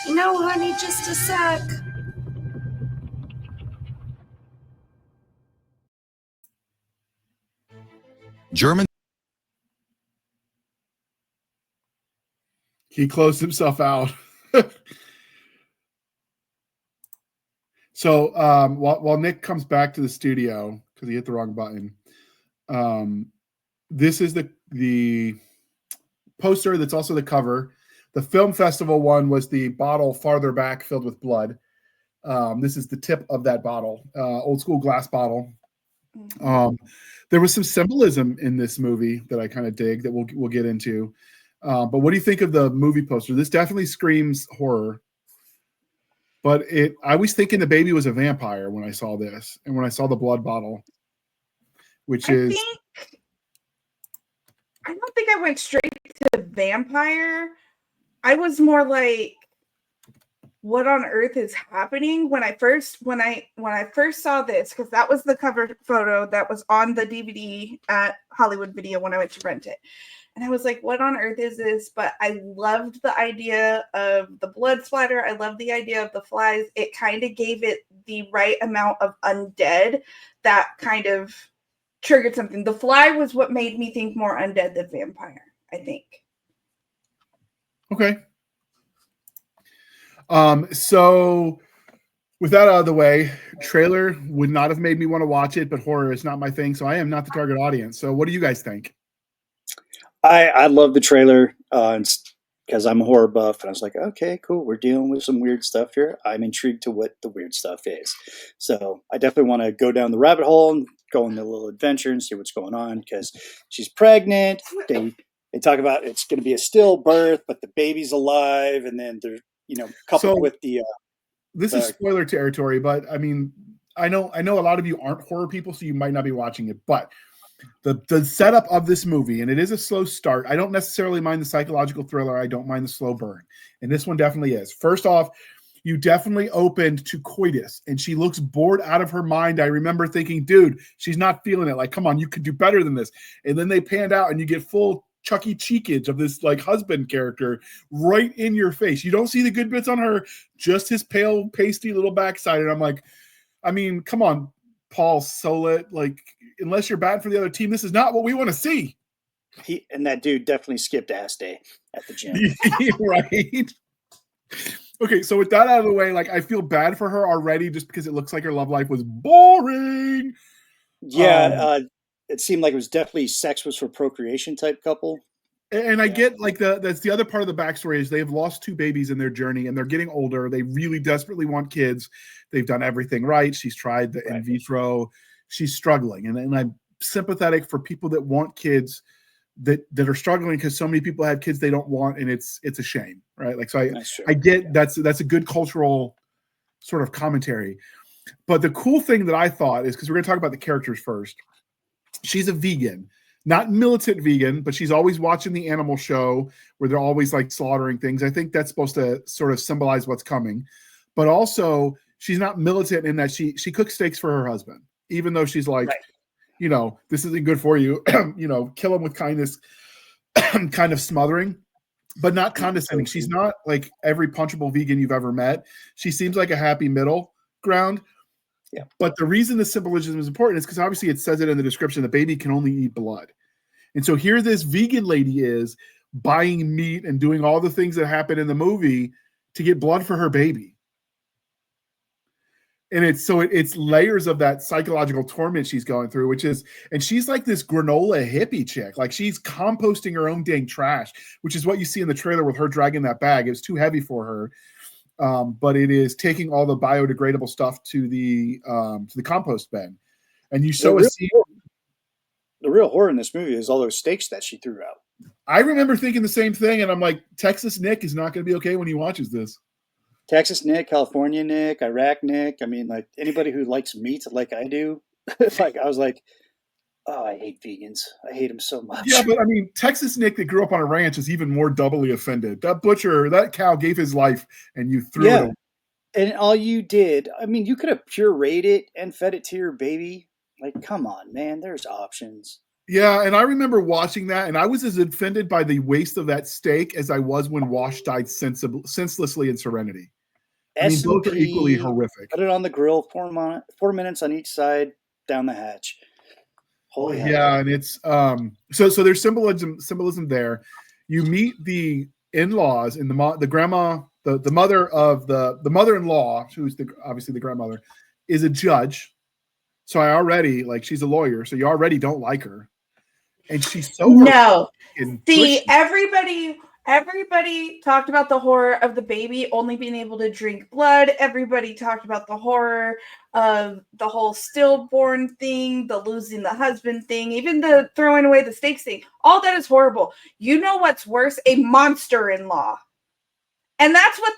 F: No, honey, just a sec.
E: German.
A: He closed himself out. So while Nick comes back to the studio because he hit the wrong button, this is the poster that's also the cover. The film festival one was the bottle farther back filled with blood. This is the tip of that bottle, old school glass bottle. There was some symbolism in this movie that I kind of dig that we'll get into. But what do you think of the movie poster? This definitely screams horror. But I was thinking the baby was a vampire when I saw this, and when I saw the blood bottle, which
C: I
A: is
C: don't think I went straight to vampire. I was more like, what on earth is happening? When I first saw this, because that was the cover photo that was on the DVD at Hollywood Video when I went to rent it. And I was like, what on earth is this? But I loved the idea of the blood splatter. I loved the idea of the flies. It kind of gave it the right amount of undead that kind of triggered something. The fly was what made me think more undead than vampire, I think.
A: Okay. So with that out of the way, trailer would not have made me want to watch it, but horror is not my thing, so I am not the target audience. So what do you guys think?
D: I love the trailer because I'm a horror buff, and I was like, okay, cool. We're dealing with some weird stuff here. I'm intrigued to what the weird stuff is. So I definitely want to go down the rabbit hole and go on a little adventure and see what's going on, because she's pregnant. They talk about it's going to be a stillbirth, but the baby's alive, and then they're coupled with the.
A: This is spoiler territory, but I mean, I know a lot of you aren't horror people, so you might not be watching it, but the setup of this movie, and it is a slow start. I don't necessarily mind the psychological thriller. I don't mind the slow burn. And this one definitely is. First off, you definitely opened to coitus, and she looks bored out of her mind. I remember thinking, dude, she's not feeling it. Like, come on, you could do better than this. And then they panned out, and you get full Chucky cheekage of this like husband character right in your face. You don't see the good bits on her, just his pale, pasty little backside. And I'm like, I mean, come on, Paul Solet, like, unless you're bad for the other team, this is not what we want to see.
D: And that dude definitely skipped ass day at the gym.
A: Right. Okay, so with that out of the way, like, I feel bad for her already just because it looks like her love life was boring.
D: Yeah, it seemed like it was definitely sex was for procreation type couple.
A: And I get like that's the other part of the backstory is they've lost 2 babies in their journey and they're getting older. They really desperately want kids. They've done everything right. She's tried the in vitro. She's struggling. And I'm sympathetic for people that want kids that are struggling because so many people have kids they don't want, and it's a shame, right? Like, so I get that's a good cultural sort of commentary. But the cool thing that I thought is, because we're going to talk about the characters first, she's a vegan. Not militant vegan, but she's always watching the animal show where they're always like slaughtering things. I think that's supposed to sort of symbolize what's coming. But also, she's not militant in that she cooks steaks for her husband, even though she's like, this isn't good for you. Kill him with kindness, kind of smothering, but not condescending. She's not like every punchable vegan you've ever met. She seems like a happy middle ground.
D: Yeah.
A: But the reason the symbolism is important is because obviously it says it in the description, the baby can only eat blood. And so here this vegan lady is buying meat and doing all the things that happen in the movie to get blood for her baby. And it's layers of that psychological torment she's going through, and she's like this granola hippie chick. Like, she's composting her own dang trash, which is what you see in the trailer with her dragging that bag. It was too heavy for her. But it is taking all the biodegradable stuff to the compost bin, and you sow a seed.
D: The real horror in this movie is all those steaks that she threw out.
A: I remember thinking the same thing, and I'm like, Texas Nick is not going to be okay when he watches this.
D: Texas Nick, California Nick, Iraq Nick. I mean, like, anybody who likes meat like I do, like, I was like, oh, I hate vegans. I hate them so much.
A: Yeah, but I mean, Texas Nick that grew up on a ranch is even more doubly offended. That cow gave his life, and you threw it away.
D: And all you did, I mean, you could have pureed it and fed it to your baby. Like, come on, man, there's options.
A: Yeah, and I remember watching that, and I was as offended by the waste of that steak as I was when Wash died senselessly in Serenity. I mean, both are equally horrific.
D: Put it on the grill, 4 minutes on each side, down the hatch. Holy hell.
A: Yeah, and it's so there's symbolism there. You meet the in-laws and the grandma, the mother of the mother-in-law, who's obviously the grandmother, is a judge. So I already, like, she's a lawyer, so you already don't like her. And she's so
C: See, everybody talked about the horror of the baby only being able to drink blood. Everybody talked about the horror of the whole stillborn thing, the losing the husband thing, even the throwing away the steaks thing. All that is horrible. You know what's worse? A monster-in-law. And that's what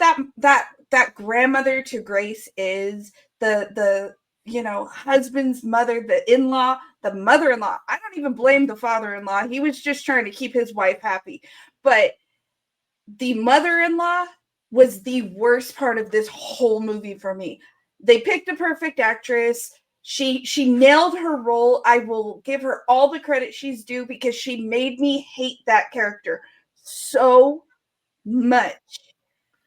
C: that grandmother to Grace is, the husband's mother, the in-law, the mother-in-law. I don't even blame the father-in-law. He was just trying to keep his wife happy. But the mother-in-law was the worst part of this whole movie for me. They picked a perfect actress. She nailed her role. I will give her all the credit she's due because she made me hate that character so much.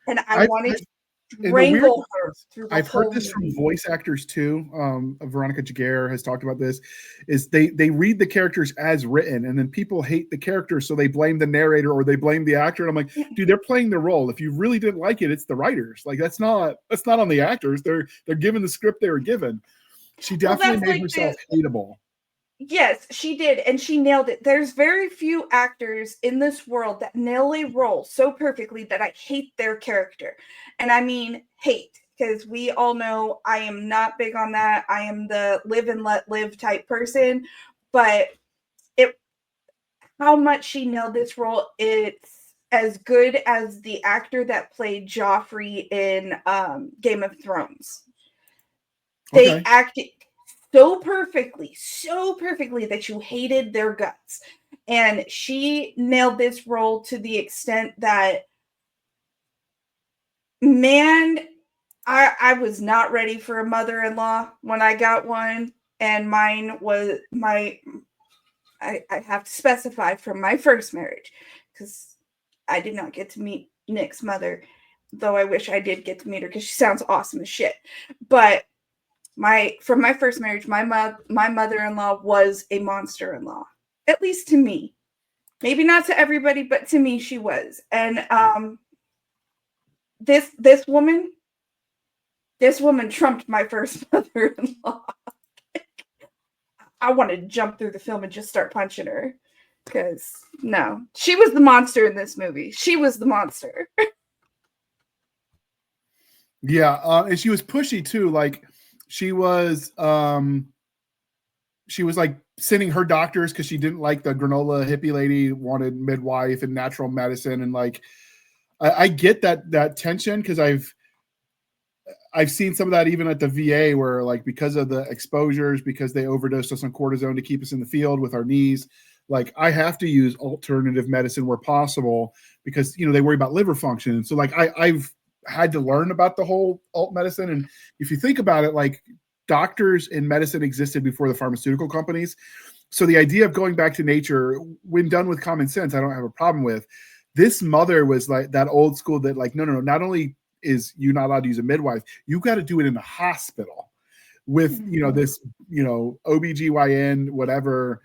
C: And I wanted to strangle her through the
A: I've
C: whole
A: heard this from
C: movie.
A: voice actors too. Veronica Jaguar has talked about this. Is they read the characters as written, and then people hate the character, so they blame the narrator or they blame the actor. And I'm like, dude, they're playing the role. If you really didn't like it, it's the writers. Like that's not on the actors. They're given the script they were given. She definitely made herself hateable.
C: Yes, she did, and she nailed it. There's very few actors in this world that nail a role so perfectly that I hate their character. And I mean hate, because we all know I am not big on that. I am the live and let live type person. But how much she nailed this role, it's as good as the actor that played Joffrey in Game of Thrones. They acted so perfectly that you hated their guts. And she nailed this role to the extent that, man, I was not ready for a mother-in-law when I got one. And mine was I have to specify, from my first marriage, because I did not get to meet Nick's mother, though I wish I did get to meet her because she sounds awesome as shit. But from my first marriage, my mother-in-law was a monster-in-law, at least to me. Maybe not to everybody, but to me, she was. And this woman trumped my first mother-in-law. I wanted to jump through the film and just start punching her, because no, she was the monster in this movie. She was the monster.
A: Yeah, and she was pushy too. Like she was like sending her doctors because she didn't like the granola hippie lady, wanted midwife and natural medicine, and like I get that tension because I've seen some of that even at the VA where like because of the exposures, because they overdosed us on cortisone to keep us in the field with our knees, like I have to use alternative medicine where possible because they worry about liver function. And so like I've had to learn about the whole alt medicine. And if you think about it, like doctors in medicine existed before the pharmaceutical companies. So the idea of going back to nature, when done with common sense, I don't have a problem with. This mother was like that old school that like, no, not only is you not allowed to use a midwife, you got to do it in a hospital with, this, OBGYN, whatever.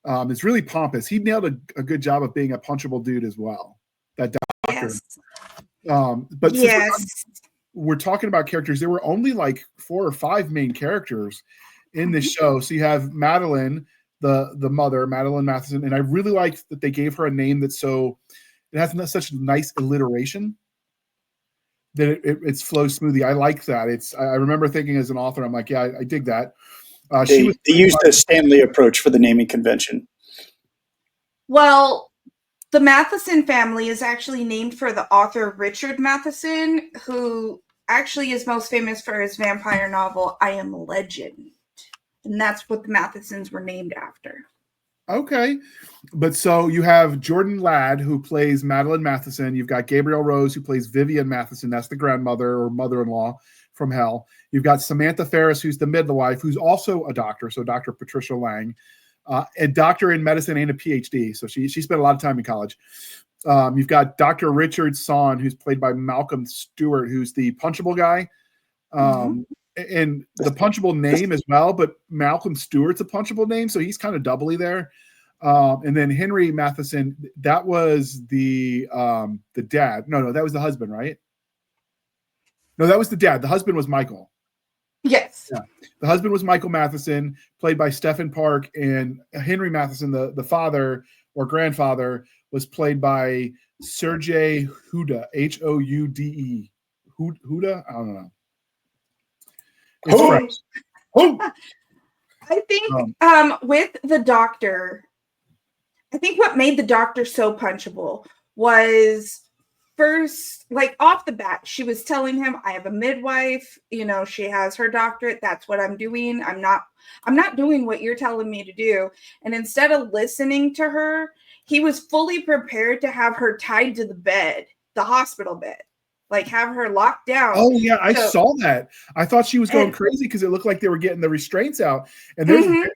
A: It's really pompous. He nailed a good job of being a punchable dude as well. That doctor.
C: Yes.
A: But yes, we're talking about characters. There were only like 4 or 5 main characters in this show. So you have Madeline, the mother, Madeline Matheson, and I really liked that they gave her a name that's it has such nice alliteration that it flows smoothly. I like that. I remember thinking as an author, I'm like, yeah, I dig that.
D: They used a Stanley approach for the naming convention.
C: Well, the Matheson family is actually named for the author Richard Matheson, who actually is most famous for his vampire novel, I Am Legend. And that's what the Mathesons were named after.
A: Okay. But so you have Jordan Ladd, who plays Madeline Matheson. You've got Gabrielle Rose, who plays Vivian Matheson. That's the grandmother or mother-in-law from hell. You've got Samantha Ferris, who's the midwife, who's also a doctor. So Dr. Patricia Lang, a doctor in medicine and a PhD. So she spent a lot of time in college. You've got Dr. Richard Son, who's played by Malcolm Stewart, who's the punchable guy. And the punchable name as well, but Malcolm Stewart's a punchable name, so he's kind of doubly there. And then Henry Matheson, that was the dad. No, that was the husband, right? No, that was the dad. The husband was Michael.
C: Yes.
A: Yeah. The husband was Michael Matheson, played by Stephen Park, and Henry Matheson, the father or grandfather, was played by Sergei Houda, Houde. Houda? I don't know. It's
C: I think with the doctor, I think what made the doctor so punchable was first, like off the bat, she was telling him, I have a midwife, she has her doctorate. That's what I'm doing. I'm not doing what you're telling me to do. And instead of listening to her, he was fully prepared to have her tied to the bed, the hospital bed, like have her locked down.
A: Oh yeah, I saw that. I thought she was going crazy because it looked like they were getting the restraints out. And there's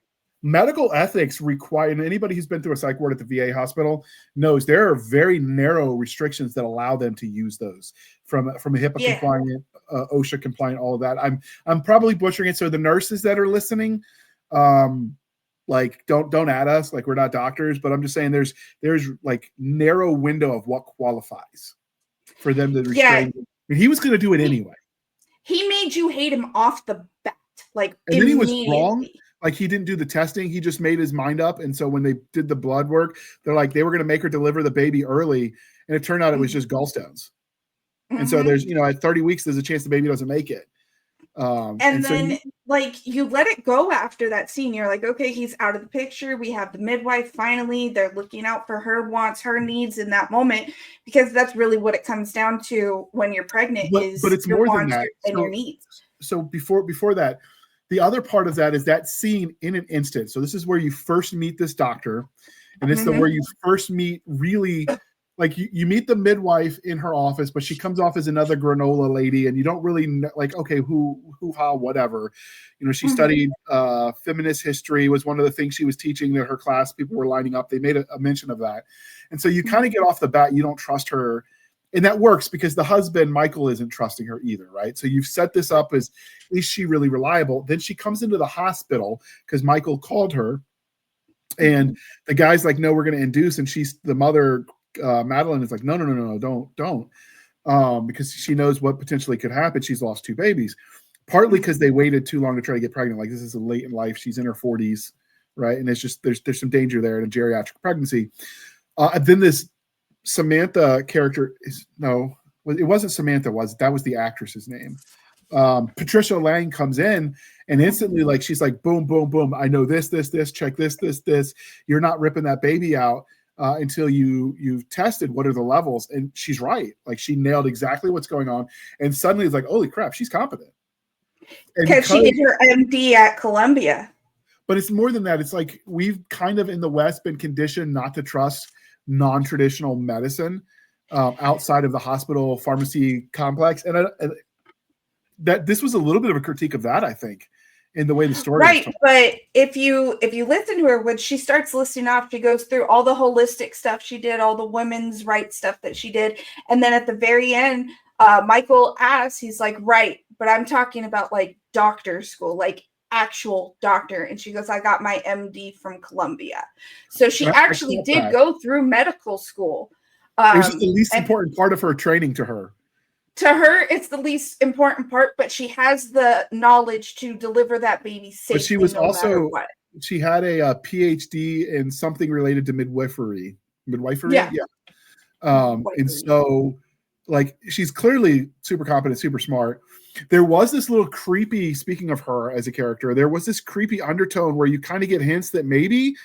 A: medical ethics required, and anybody who's been through a psych ward at the VA hospital knows there are very narrow restrictions that allow them to use those from a HIPAA compliant, OSHA compliant, all of that. I'm probably butchering it. So the nurses that are listening, like don't add us, like we're not doctors, but I'm just saying there's like narrow window of what qualifies for them to restrain. And he was going to do it anyway.
C: He made you hate him off the bat, like,
A: and then he was wrong. Like he didn't do the testing. He just made his mind up. And so when they did the blood work, they're like, they were going to make her deliver the baby early. And it turned out it was just gallstones. And so there's, at 30 weeks, there's a chance the baby doesn't make it.
C: And then you let it go after that scene. You're like, okay, he's out of the picture. We have the midwife. Finally, they're looking out for her wants, her needs in that moment, because that's really what it comes down to when you're pregnant. But
A: it's more than that.
C: And your needs.
A: So before that, the other part of that is that scene in an instant. So this is where you first meet this doctor, and it's where you first meet really, like you meet the midwife in her office, but she comes off as another granola lady, and you don't really know, like, okay, who, how, whatever. She studied feminist history, was one of the things she was teaching that her class people were lining up. They made a mention of that. And so you kind of get off the bat, you don't trust her. And that works because the husband, Michael, isn't trusting her either, right? So you've set this up as, is she really reliable? Then she comes into the hospital because Michael called her, and the guy's like, no, we're going to induce. And the mother, Madeline, is like, no, don't. Because she knows what potentially could happen. She's lost 2 babies, partly because they waited too long to try to get pregnant. Like, this is a late in life. She's in her 40s, right? And it's just, there's some danger there in a geriatric pregnancy. And then this Samantha character it wasn't Samantha, that was the actress's name. Patricia Lang comes in, and instantly, like, she's like, boom, boom, boom. I know this, check this. You're not ripping that baby out until you've tested what are the levels. And she's right. Like, she nailed exactly what's going on. And suddenly it's like, holy crap, she's competent.
C: Because she did her MD at Columbia.
A: But it's more than that. It's like we've kind of in the West been conditioned not to trust non-traditional medicine outside of the hospital pharmacy complex, and that this was a little bit of a critique of that, I think, in the way the story
C: right. But if you listen to her, when she starts listing off, she goes through all the holistic stuff she did, all the women's rights stuff that she did, and then at the very end, Michael asks, he's like, right, but I'm talking about like doctor school, like actual doctor. And she goes, I got my MD from Columbia. So she actually did go through medical school.
A: It was just the least important part of her training to her.
C: To her, it's the least important part, but she has the knowledge to deliver that baby safely.
A: But she was she had a PhD in something related to midwifery. Yeah. And so, like, she's clearly super competent, super smart. There was this little creepy, speaking of her as a character, there was this creepy undertone where you kind of get hints that maybe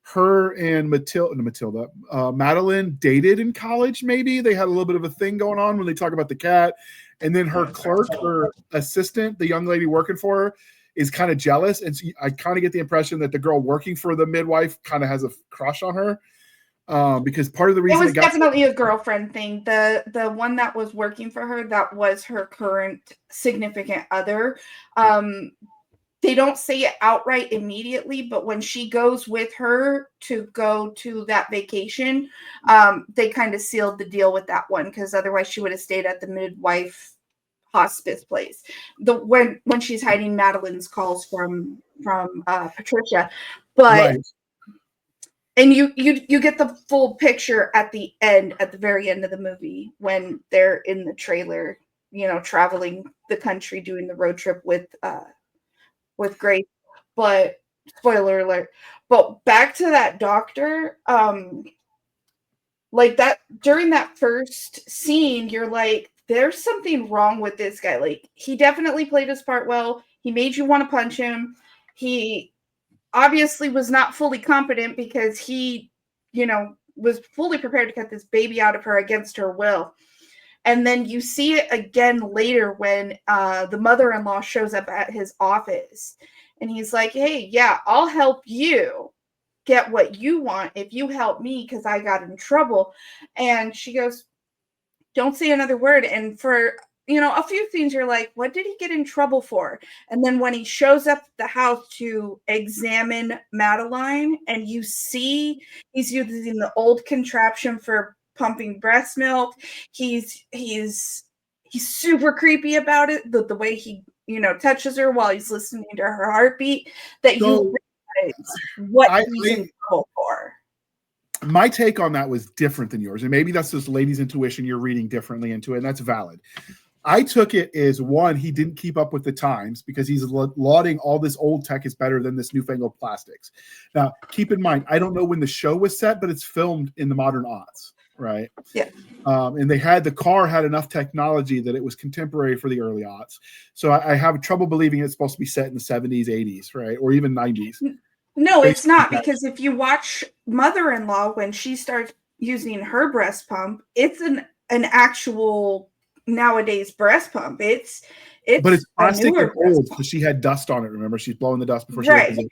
A: her and Madeline dated in college. Maybe they had a little bit of a thing going on when they talk about the cat. And then her clerk, her assistant, the young lady working for her, is kind of jealous. And so I kind of get the impression that the girl working for the midwife kind of has a crush on her. Because part of the reason
C: it was definitely a girlfriend thing. The one that was working for her, that was her current significant other. They don't say it outright immediately, but when she goes with her to go to that vacation, they kind of sealed the deal with that one, because otherwise she would have stayed at the midwife hospice place. When she's hiding Madeline's calls from Patricia, but. Right. And you get the full picture at the very end of the movie, when they're in the trailer, traveling the country, doing the road trip with Grace. But spoiler alert. But back to that doctor, like that during that first scene, you're like, there's something wrong with this guy. Like, he definitely played his part well. He made you want to punch him. He obviously was not fully competent, because he, was fully prepared to cut this baby out of her against her will. And then you see it again later when the mother-in-law shows up at his office. And he's like, hey, yeah, I'll help you get what you want if you help me because I got in trouble. And she goes, don't say another word. And for, a few things, you're like, what did he get in trouble for? And then when he shows up at the house to examine Madeline, and you see he's using the old contraption for pumping breast milk, he's super creepy about it, the way he touches her while he's listening to her heartbeat, that you realize what he's in trouble for.
A: My take on that was different than yours, and maybe that's this lady's intuition. You're reading differently into it, and that's valid. I took it as, one, he didn't keep up with the times because he's lauding all this old tech is better than this newfangled plastics. Now, keep in mind, I don't know when the show was set, but it's filmed in the modern aughts, right?
C: Yeah.
A: And the car had enough technology that it was contemporary for the early aughts. So I have trouble believing it's supposed to be set in the 70s, 80s, right? Or even 90s.
C: No, it's not, because if you watch Mother-in-Law, when she starts using her breast pump, it's an actual nowadays breast pump. But it's
A: plastic and old because she had dust on it. Remember, she's blowing the dust before she got it.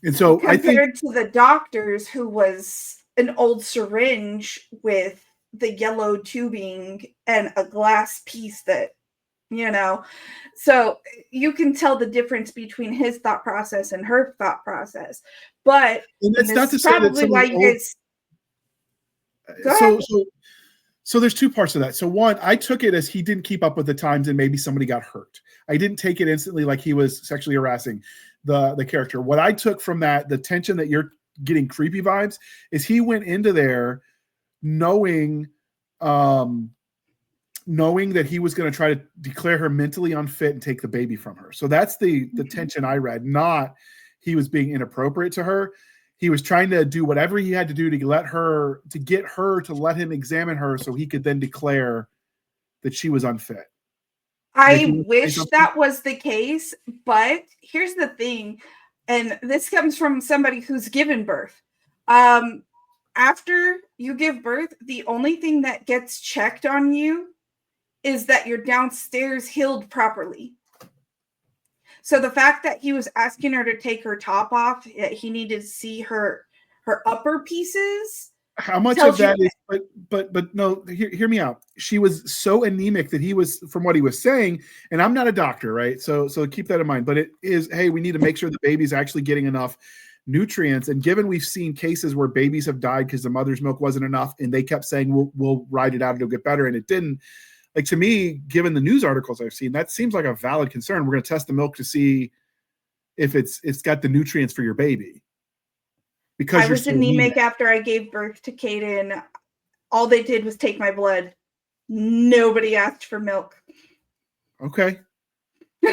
A: And so
C: compared to the doctor's, who was an old syringe with the yellow tubing and a glass piece that, so you can tell the difference between his thought process and her thought process. But
A: that's not to say
C: probably why you guys. Go ahead.
A: So there's two parts of that. So one, I took it as he didn't keep up with the times and maybe somebody got hurt. I didn't take it instantly like he was sexually harassing the character. What I took from that, the tension that you're getting creepy vibes, is he went into there knowing that he was going to try to declare her mentally unfit and take the baby from her. So that's the tension I read, not he was being inappropriate to her. He was trying to do whatever he had to do to get her to let him examine her so he could then declare that she was unfit.
C: I wish that was the case, but here's the thing, and this comes from somebody who's given birth. After you give birth, the only thing that gets checked on you is that you're downstairs healed properly. So the fact that he was asking her to take her top off, he needed to see her upper pieces.
A: How much of that is, but no, hear me out. She was so anemic that he was, from what he was saying, and I'm not a doctor, right? So keep that in mind. But it is, hey, we need to make sure the baby's actually getting enough nutrients. And given we've seen cases where babies have died because the mother's milk wasn't enough, and they kept saying we'll ride it out, it'll get better, and it didn't. Like, to me, given the news articles I've seen, that seems like a valid concern. We're going to test the milk to see if it's got the nutrients for your baby. Because
C: I was anemic after I gave birth to Kaden. All they did was take my blood. Nobody asked for milk.
A: Okay.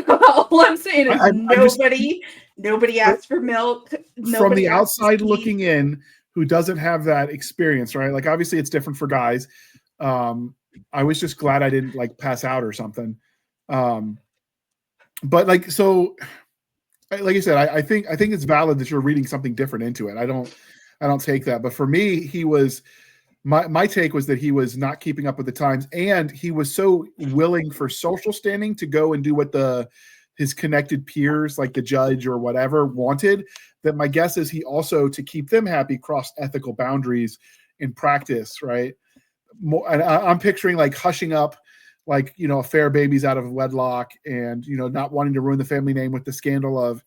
C: All I'm saying is nobody asked for milk.
A: From the outside looking in, who doesn't have that experience, right? Like, obviously it's different for guys. I was just glad I didn't pass out or something. But like I said, I think it's valid that you're reading something different into it. I don't take that. But for me, he was, my take was that he was not keeping up with the times, and he was so willing for social standing to go and do what his connected peers, like the judge or whatever, wanted, that my guess is he also, to keep them happy, crossed ethical boundaries in practice, right? I'm picturing hushing up, affair babies out of wedlock, and not wanting to ruin the family name with the scandal of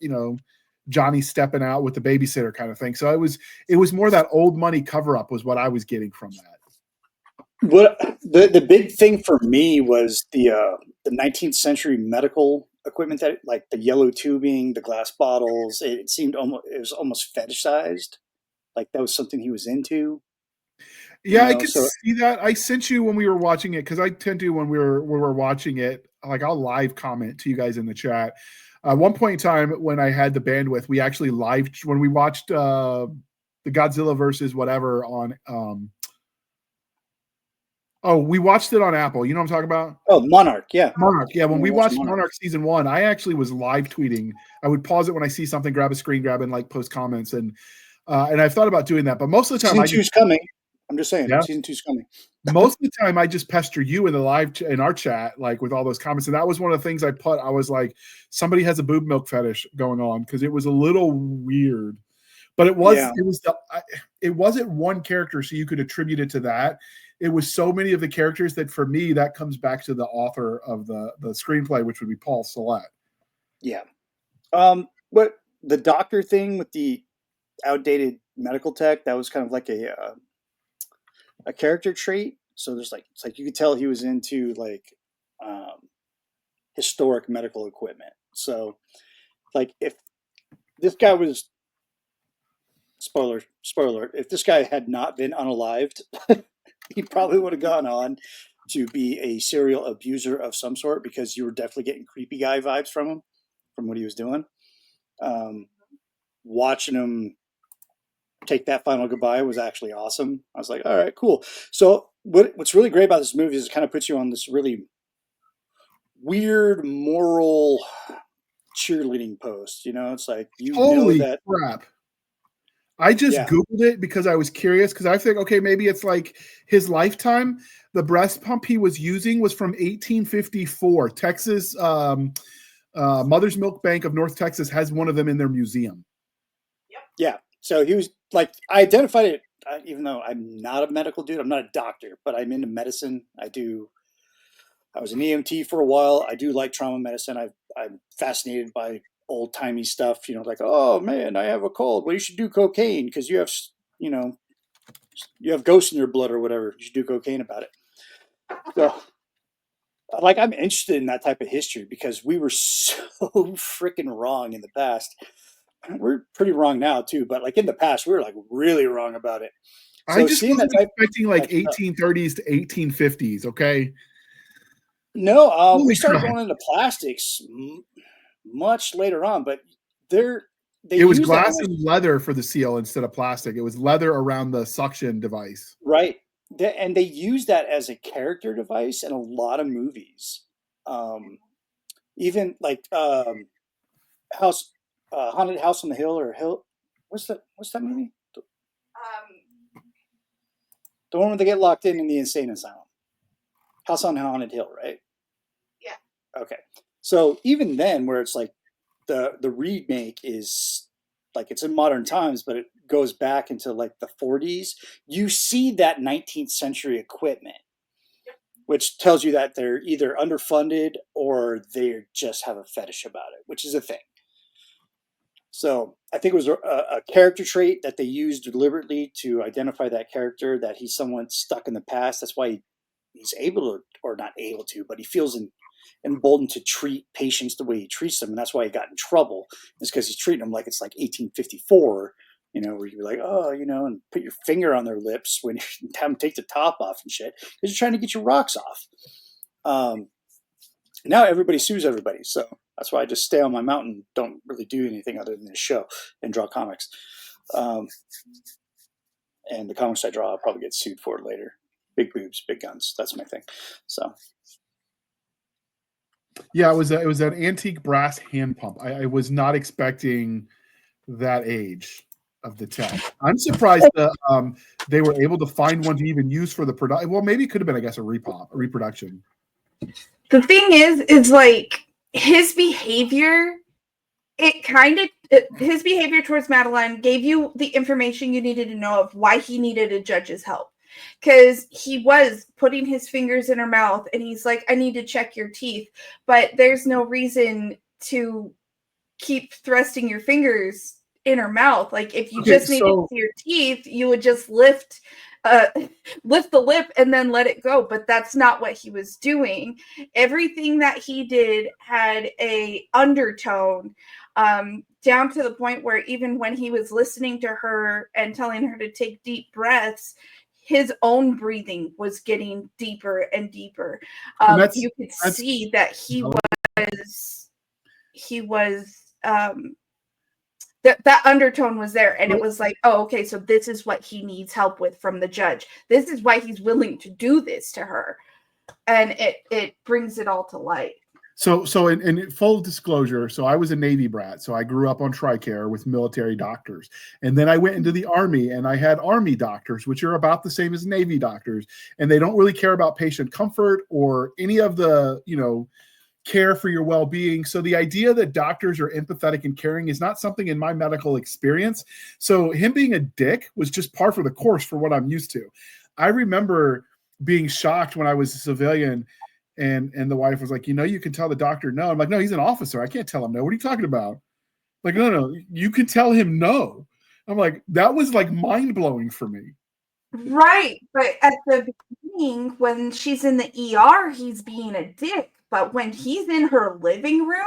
A: Johnny stepping out with the babysitter kind of thing. So it was more that old money cover up was what I was getting from that.
D: What the big thing for me was the 19th century medical equipment, that like the yellow tubing, the glass bottles. It was almost fetishized, like that was something he was into.
A: Yeah, I could see that. I sent you when we were watching it, because I tend to, when we were watching it, I'll live comment to you guys in the chat. At one point in time, when I had the bandwidth, we actually when we watched the Godzilla versus whatever on. We watched it on Apple. You know what I'm talking about?
D: Oh, Monarch, yeah.
A: Monarch, yeah. When we watched Monarch season 1, I actually was live tweeting. I would pause it when I see something, grab a screen grab, and post comments, and I've thought about doing that, but most of the time,
D: season 2's coming. I'm just saying,
A: Yeah.
D: season 2's coming.
A: Most of the time I just pester you in in our chat, like with all those comments. And that was one of the things I was like, somebody has a boob milk fetish going on, because it was a little weird. But it wasn't one character, so you could attribute it to that. It was so many of the characters that, for me, that comes back to the author of the screenplay, which would be Paul Salette.
D: Yeah. But the doctor thing with the outdated medical tech, that was kind of like a character trait. So it's like you could tell he was into like historic medical equipment. So like if this guy was spoiler alert, if this guy had not been unalived, he probably would have gone on to be a serial abuser of some sort, because you were definitely getting creepy guy vibes from him, from what he was doing. Watching him take that final goodbye was actually awesome. I was like, all right, cool. So what's really great about this movie is it kind of puts you on this really weird moral cheerleading post. You know, it's like,
A: Holy
D: know that
A: crap. I just Googled it because I was curious, because I think, okay, maybe it's like his lifetime. The breast pump he was using was from 1854. Texas Mother's Milk Bank of North Texas has one of them in their museum.
C: Yep.
D: Yeah. So he was like, I identified it, even though I'm not a medical dude, I'm not a doctor, but I'm into medicine. I was an EMT for a while. I do like trauma medicine. I'm fascinated by old timey stuff, you know, like, oh man, I have a cold. Well, you should do cocaine because you have, you know, you have ghosts in your blood or whatever. You should do cocaine about it. So, like, I'm interested in that type of history because we were so freaking wrong in the past. We're pretty wrong now too, but like in the past, we were like really wrong about it. So
A: I just wasn't expecting like 1830s to 1850s. Okay.
D: No, we started going into plastics much later on, but it
A: was glass and leather for the seal instead of plastic. It was leather around the suction device.
D: Right. And they use that as a character device in a lot of movies. Even like Haunted House on the Hill or Hill. What's that movie? The one where they get locked in the insane asylum. House on Haunted Hill, right?
C: Yeah.
D: Okay. So even then, where it's like the remake is like it's in modern times, but it goes back into like the 40s. You see that 19th century equipment, which tells you that they're either underfunded or they just have a fetish about it, which is a thing. So I think it was a character trait that they used deliberately to identify that character, that he's someone stuck in the past. That's why he's able to, or not able to, but he feels emboldened to treat patients the way he treats them. And that's why he got in trouble, is because he's treating them like it's like 1854, you know, where you're like, oh, you know, and put your finger on their lips when you have them take the top off and shit, because you're trying to get your rocks off. Now everybody sues everybody. So that's why I just stay on my mountain, don't really do anything other than this show and draw comics. And the comics I draw, I'll probably get sued for later. Big boobs, big guns. That's my thing. So.
A: Yeah, it was an antique brass hand pump. I was not expecting that age of the tech. I'm surprised that they were able to find one to even use for the production. Well, maybe it could have been, I guess, a reproduction.
C: The thing is like his behavior. His behavior towards Madeline gave you the information you needed to know of why he needed a judge's help. Because he was putting his fingers in her mouth and he's like, I need to check your teeth. But there's no reason to keep thrusting your fingers in her mouth. Like if you just needed to see your teeth, you would just lift the lip and then let it go. But that's not what he was doing. Everything that he did had a undertone, down to the point where even when he was listening to her and telling her to take deep breaths, his own breathing was getting deeper and deeper. You could see that he was that undertone was there, and it was like, oh, okay, so this is what he needs help with from the judge. This is why he's willing to do this to her, and it brings it all to light.
A: So in full disclosure, so I was a Navy brat. So I grew up on TRICARE with military doctors. And then I went into the Army and I had Army doctors, which are about the same as Navy doctors. And they don't really care about patient comfort or any of the, care for your well-being. So the idea that doctors are empathetic and caring is not something in my medical experience. So him being a dick was just par for the course for what I'm used to. I remember being shocked when I was a civilian and the wife was like, you can tell the doctor no. I'm like, no, he's an officer. I can't tell him no. What are you talking about? Like, no, you can tell him no. I'm like, that was like mind-blowing for me.
C: Right. But at the beginning, when she's in the ER, he's being a dick. But when he's in her living room,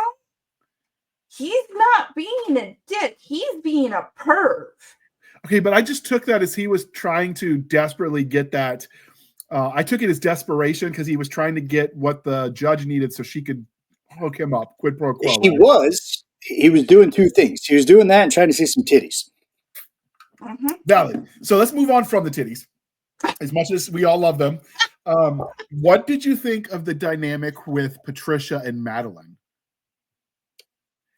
C: he's not being a dick. He's being a perv.
A: Okay, but I just took that as he was trying to desperately get that. I took it as desperation because he was trying to get what the judge needed so she could hook him up. Quid pro quo.
D: He was doing two things. He was doing that and trying to see some titties.
C: Mm-hmm.
A: Valid. So let's move on from the titties. As much as we all love them. What did you think of the dynamic with Patricia and Madeline?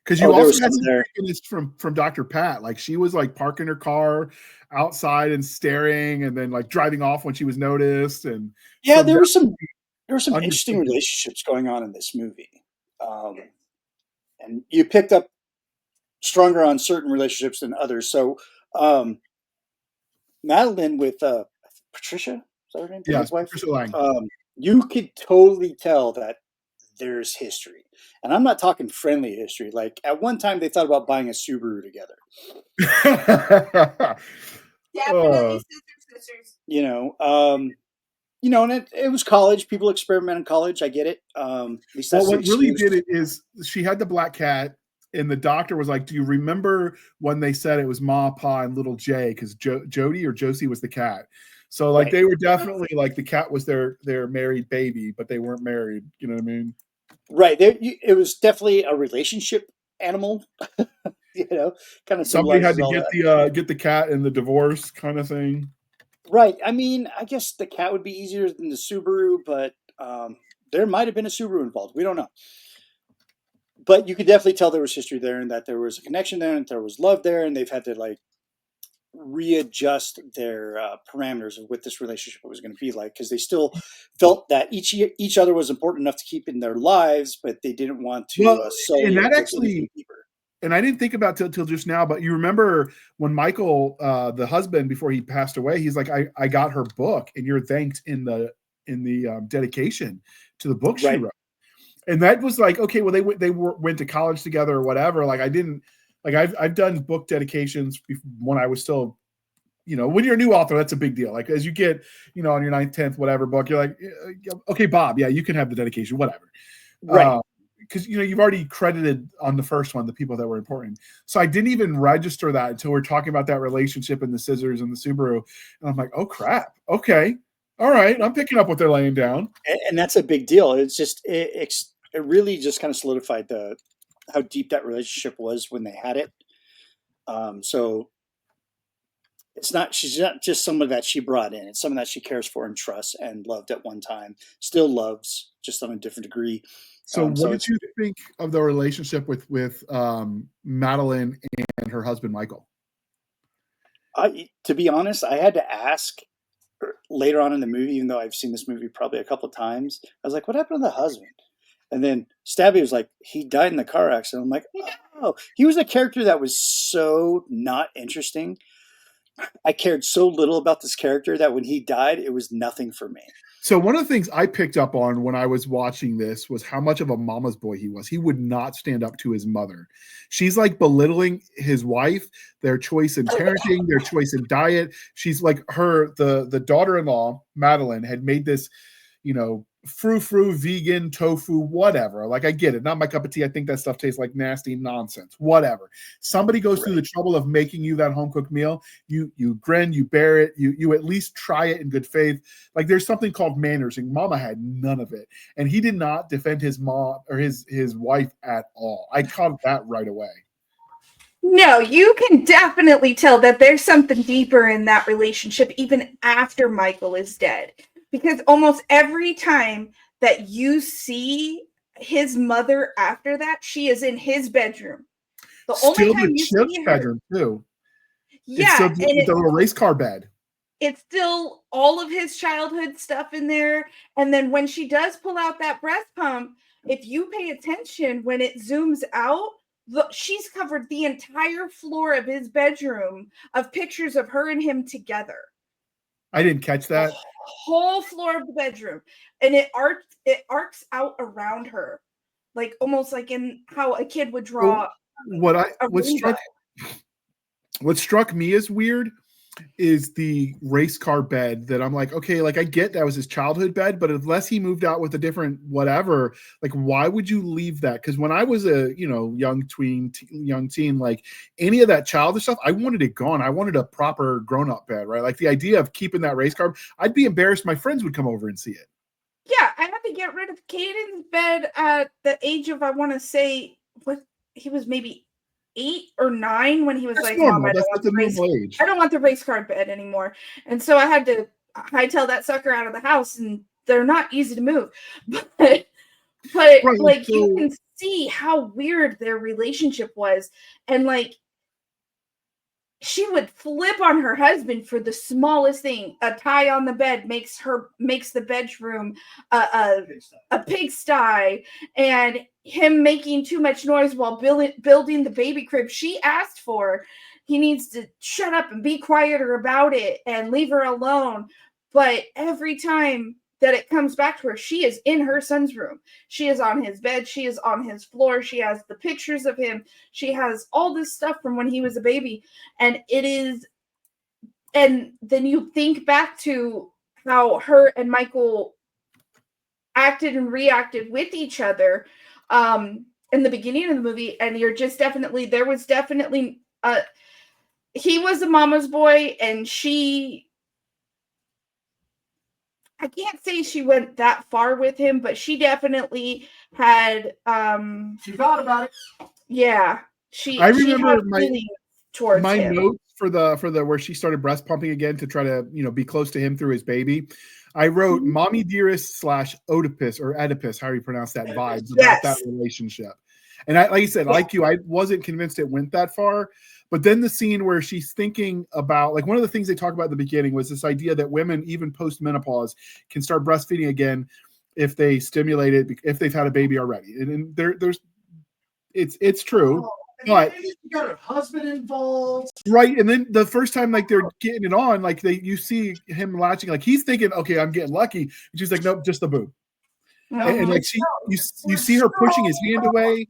A: Because you also had some from Dr. Pat. Like she was like parking her car outside and staring and then like driving off when she was noticed. And
D: yeah, there were some interesting relationships going on in this movie. And you picked up stronger on certain relationships than others. So Madeline with Patricia, is that her name?
A: Yeah,
D: his wife?
A: Patricia Lang.
D: You could totally tell that there's history. And I'm not talking friendly history. Like at one time they thought about buying a Subaru together.
C: Definitely sisters.
D: And it was college. People experiment in college. I get it. At least that's
A: what really did it is she had the black cat, and the doctor was like, "Do you remember when they said it was Ma, Pa, and little J? Because Jody or Josie was the cat." So like they were definitely like the cat was their married baby, but they weren't married. You know what I mean?
D: Right. It was definitely a relationship animal. Kind of
A: somebody had to get the cat in the divorce kind of thing.
D: Right. I mean, I guess the cat would be easier than the Subaru, but there might have been a Subaru involved. We don't know. But you could definitely tell there was history there and that there was a connection there and there was love there, and they've had to like readjust their parameters of what this relationship was going to be like, because they still felt that each other was important enough to keep in their lives, but they didn't want to
A: and that actually and I didn't think about till just now, but you remember when Michael, the husband, before he passed away, he's like, I got her book and you're thanked in the dedication to the book she wrote. And that was like, okay, well, they went to college together or whatever. Like I didn't, like I've done book dedications when I was still, when you're a new author, that's a big deal. Like as you get, on your 9th, 10th, whatever book, you're like, okay, Bob, yeah, you can have the dedication, whatever.
D: Right.
A: Because you've already credited on the first one the people that were important. So I didn't even register that until we're talking about that relationship and the scissors and the Subaru. And I'm like, oh crap. Okay. All right. I'm picking up what they're laying down.
D: And that's a big deal. It's just it really just kind of solidified how deep that relationship was when they had it. So she's not just someone that she brought in. It's someone that she cares for and trusts and loved at one time, still loves, just on a different degree.
A: So what did you think of the relationship with Madeline and her husband, Michael?
D: To be honest, I had to ask later on in the movie, even though I've seen this movie probably a couple of times. I was like, what happened to the husband? And then Stabby was like, he died in the car accident. I'm like, oh, he was a character that was so not interesting. I cared so little about this character that when he died, it was nothing for me.
A: So one of the things I picked up on when I was watching this was how much of a mama's boy he was. He would not stand up to his mother. She's like belittling his wife, their choice in parenting, their choice in diet. She's like the daughter-in-law, Madeline, had made this, frou-frou, vegan, tofu, whatever. Like, I get it. Not my cup of tea. I think that stuff tastes like nasty nonsense. Whatever. Somebody goes through the trouble of making you that home-cooked meal. You grin, you bear it. You at least try it in good faith. Like, there's something called manners, and Mama had none of it. And he did not defend his mom or his wife at all. I caught that right away.
C: No, you can definitely tell that there's something deeper in that relationship even after Michael is dead. Because almost every time that you see his mother after that, she is in his bedroom. The
A: Still
C: only time
A: the
C: you
A: chip's
C: see her,
A: bedroom too. It's
C: yeah,
A: still
C: and
A: the little race car bed.
C: it's still all of his childhood stuff in there. And then when she does pull out that breast pump, if you pay attention, when it zooms out, she's covered the entire floor of his bedroom of pictures of her and him together.
A: I didn't catch that.
C: The whole floor of the bedroom, and it arcs out around her, like almost like in how a kid would draw.
A: What struck me as weird is the race car bed that I'm like, okay, like I get that was his childhood bed, but unless he moved out with a different whatever, like why would you leave that? Because when I was a young teen, like any of that childish stuff, I wanted it gone. I wanted a proper grown-up bed, right? Like the idea of keeping that race car, I'd be embarrassed my friends would come over and see it.
C: Yeah, I had to get rid of Caden's bed at the age of, I want to say, what he was maybe 8 or 9 when he was like,
A: normal.
C: Mom, I don't want the race car bed anymore. And so I had to hightail that sucker out of the house, and they're not easy to move. But right, like, you can see how weird their relationship was. And like, she would flip on her husband for the smallest thing. A tie on the bed makes the bedroom a pigsty, and him making too much noise while building the baby crib she asked for. He needs to shut up and be quieter about it and leave her alone. But every time that it comes back to her, she is in her son's room. She is on his bed. She is on his floor. She has the pictures of him. She has all this stuff from when he was a baby. And then you think back to how her and Michael acted and reacted with each other in the beginning of the movie. And he was a mama's boy, and I can't say she went that far with him, but she definitely had
B: she thought about it.
C: Yeah.
A: I remember my
C: him.
A: notes for the where she started breast pumping again to try to be close to him through his baby. I wrote mommy dearest / Oedipus or Oedipus, how you pronounce that, vibes about that relationship. And like you said, like you, I wasn't convinced it went that far. But then the scene where she's thinking about, like, one of the things they talk about at the beginning was this idea that women, even post-menopause, can start breastfeeding again if they stimulate it, if they've had a baby already. And it's true. But
B: you got her husband involved,
A: right? And then the first time, like, they're getting it on, like you see him latching, like he's thinking, okay, I'm getting lucky. And she's like, nope, just the boob. And like you see her pushing his hand away.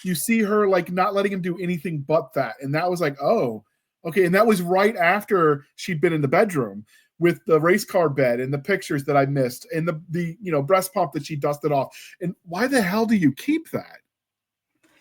A: You see her like not letting him do anything but that. And that was like, oh, okay. And that was right after she'd been in the bedroom with the race car bed and the pictures that I missed and the breast pump that she dusted off. And why the hell do you keep that?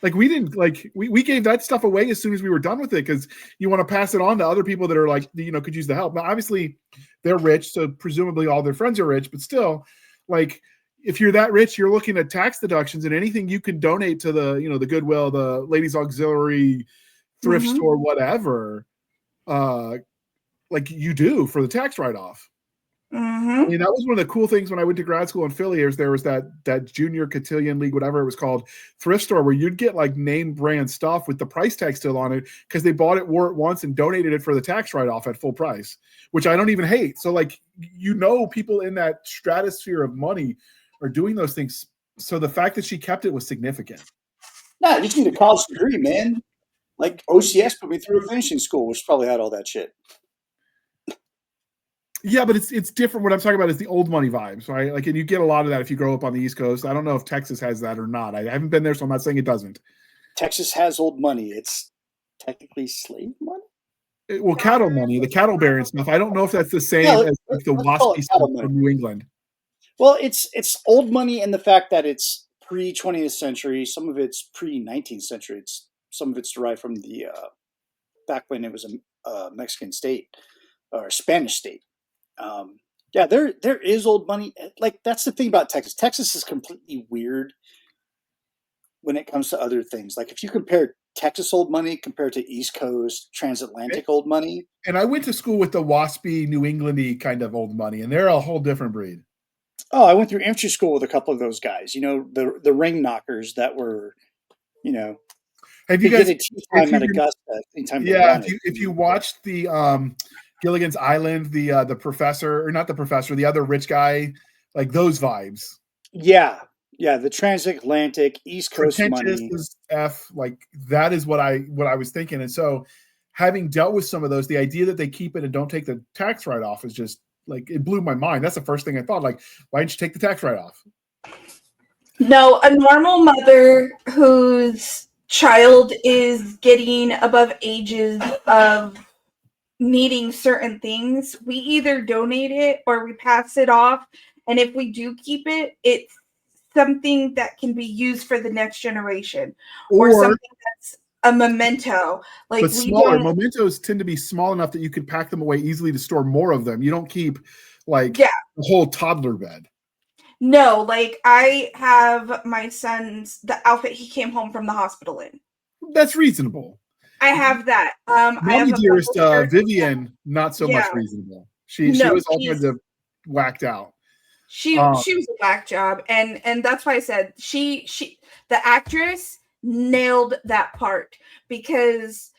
A: Like, we didn't, like, we gave that stuff away as soon as we were done with it, because you want to pass it on to other people that are like, could use the help. Now, obviously they're rich, so presumably all their friends are rich, but still, like, if you're that rich, you're looking at tax deductions, and anything you can donate to the, the Goodwill, the ladies auxiliary, thrift store, whatever, like you do for the tax write-off. I mean, that was one of the cool things when I went to grad school in Philly. There was that junior cotillion league, whatever it was called, thrift store, where you'd get like name brand stuff with the price tag still on it because they bought it, wore it once, and donated it for the tax write-off at full price, which I don't even hate. So, like, people in that stratosphere of money are doing those things. So the fact that she kept it was significant.
D: No, you just need a college degree, man. Like, OCS put me through a finishing school, which probably had all that shit.
A: Yeah, but it's different. What I'm talking about is the old money vibes, right? Like, and you get a lot of that if you grow up on the East Coast. I don't know if Texas has that or not. I haven't been there, so I'm not saying it doesn't.
D: Texas has old money. It's technically slave money?
A: Well, cattle money, the cattle bearing stuff. I don't know if that's the same as like the waspy stuff from New England.
D: Well, it's old money in the fact that it's pre-20th century. Some of it's pre-19th century. Some of it's derived from the back when it was a Mexican state or a Spanish state. Yeah, there is old money. Like, that's the thing about Texas. Texas is completely weird when it comes to other things. Like, if you compare Texas old money compared to East Coast transatlantic old money.
A: And I went to school with the waspy New Englandy kind of old money, and they're a whole different breed.
D: Oh, I went through infantry school with a couple of those guys. The ring knockers that were,
A: Have you
D: they get
A: guys?
D: a tea
A: If
D: time
A: you
D: at Augusta anytime they
A: Yeah,
D: wanted.
A: if you watched the Gilligan's Island, the professor, or not the professor, the other rich guy, like those vibes.
D: Yeah, the transatlantic East Coast
A: Pretentious
D: money.
A: as F, like that is what I was thinking. And so having dealt with some of those, the idea that they keep it and don't take the tax write-off is just like it blew my mind. That's the first thing I thought. Like, why didn't you take the tax write-off?
C: No, a normal mother whose child is getting above ages of needing certain things, we either donate it or we pass it off. And if we do keep it, it's something that can be used for the next generation or
A: Or
C: something that's a memento. Like
A: but
C: we
A: smaller
C: don't,
A: mementos tend to be small enough that you can pack them away easily to store more of them. You don't keep like
C: yeah.
A: the whole toddler bed.
C: No, like I have my son's the outfit he came home from the hospital in.
A: That's reasonable.
C: I have that. I have
A: Mommy
C: a
A: dearest
C: couple shirts.
A: Vivian, not so much
C: Yeah.
A: reasonable. She
C: No,
A: was all
C: she's-
A: kinds of whacked out.
C: She was a whack job, and that's why I said she the actress nailed that part, because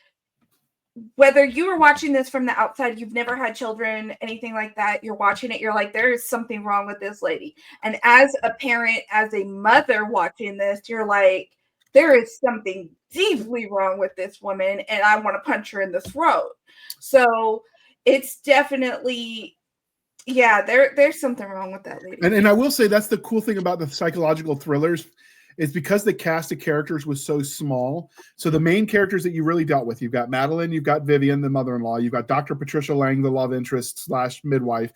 C: whether you were watching this from the outside, you've never had children, anything like that, you're watching it, you're like, there is something wrong with this lady. And as a parent, as a mother watching this, you're like, there is something deeply wrong with this woman, and I want to punch her in the throat. So it's definitely, yeah, there's something wrong with that lady.
A: And I will say that's the cool thing about the psychological thrillers is because the cast of characters was so small. So the main characters that you really dealt with, you've got Madeline, you've got Vivian, the mother-in-law, you've got Dr. Patricia Lang, the love interest / midwife,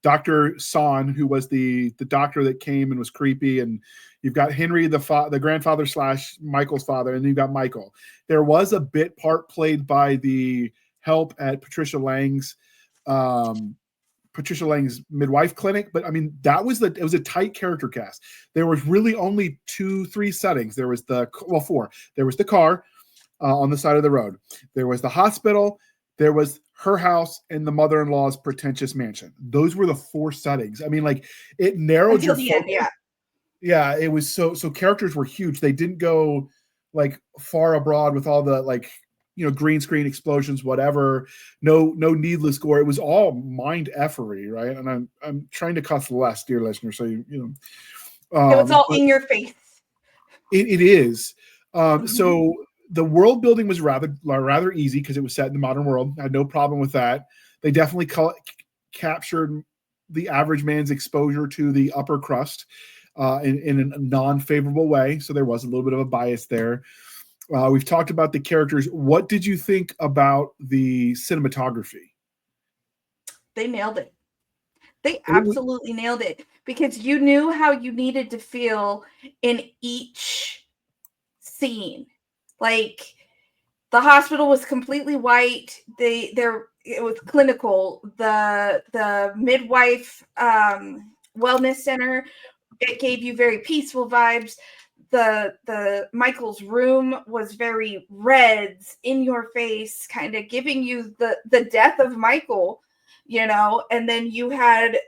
A: Dr. Son, who was the doctor that came and was creepy, and you've got Henry, the grandfather / Michael's father, and you've got Michael. There was a bit part played by the help at Patricia Lang's midwife clinic, but I mean it was a tight character cast. There was really only 2-3 settings. There was 4. There was the car on the side of the road. There was the hospital. There was her house and the mother-in-law's pretentious mansion. Those were the 4 settings. I mean, like it narrowed your focus. Yeah, it was so characters were huge. They didn't go like far abroad with all the like green screen explosions, whatever. No needless gore. It was all mind effery, right? And I'm trying to cuss less, dear listener. So it
C: was all in your face.
A: It is. So the world building was rather easy because it was set in the modern world. I had no problem with that. They definitely captured the average man's exposure to the upper crust in a non-favorable way. So there was a little bit of a bias there. We've talked about the characters. What did you think about the cinematography?
C: They nailed it. They absolutely nailed it, because you knew how you needed to feel in each scene. Like the hospital was completely white. It was clinical. The midwife wellness center, it gave you very peaceful vibes. The Michael's room was very reds, in your face, kind of giving you the death of Michael, and then you had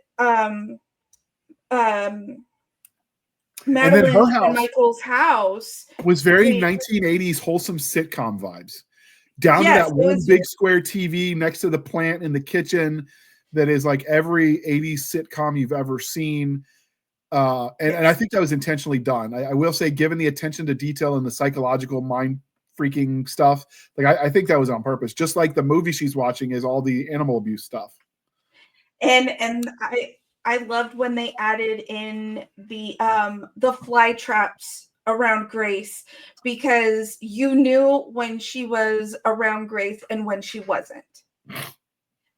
C: Madeline and Michael's house
A: was very 1980s wholesome sitcom vibes, down to that one big square TV next to the plant in the kitchen that is like every 80s sitcom you've ever seen. And I think that was intentionally done. I will say, given the attention to detail and the psychological mind freaking stuff, like I think that was on purpose. Just like the movie she's watching is all the animal abuse stuff.
C: And I loved when they added in the fly traps around Grace, because you knew when she was around Grace and when she wasn't.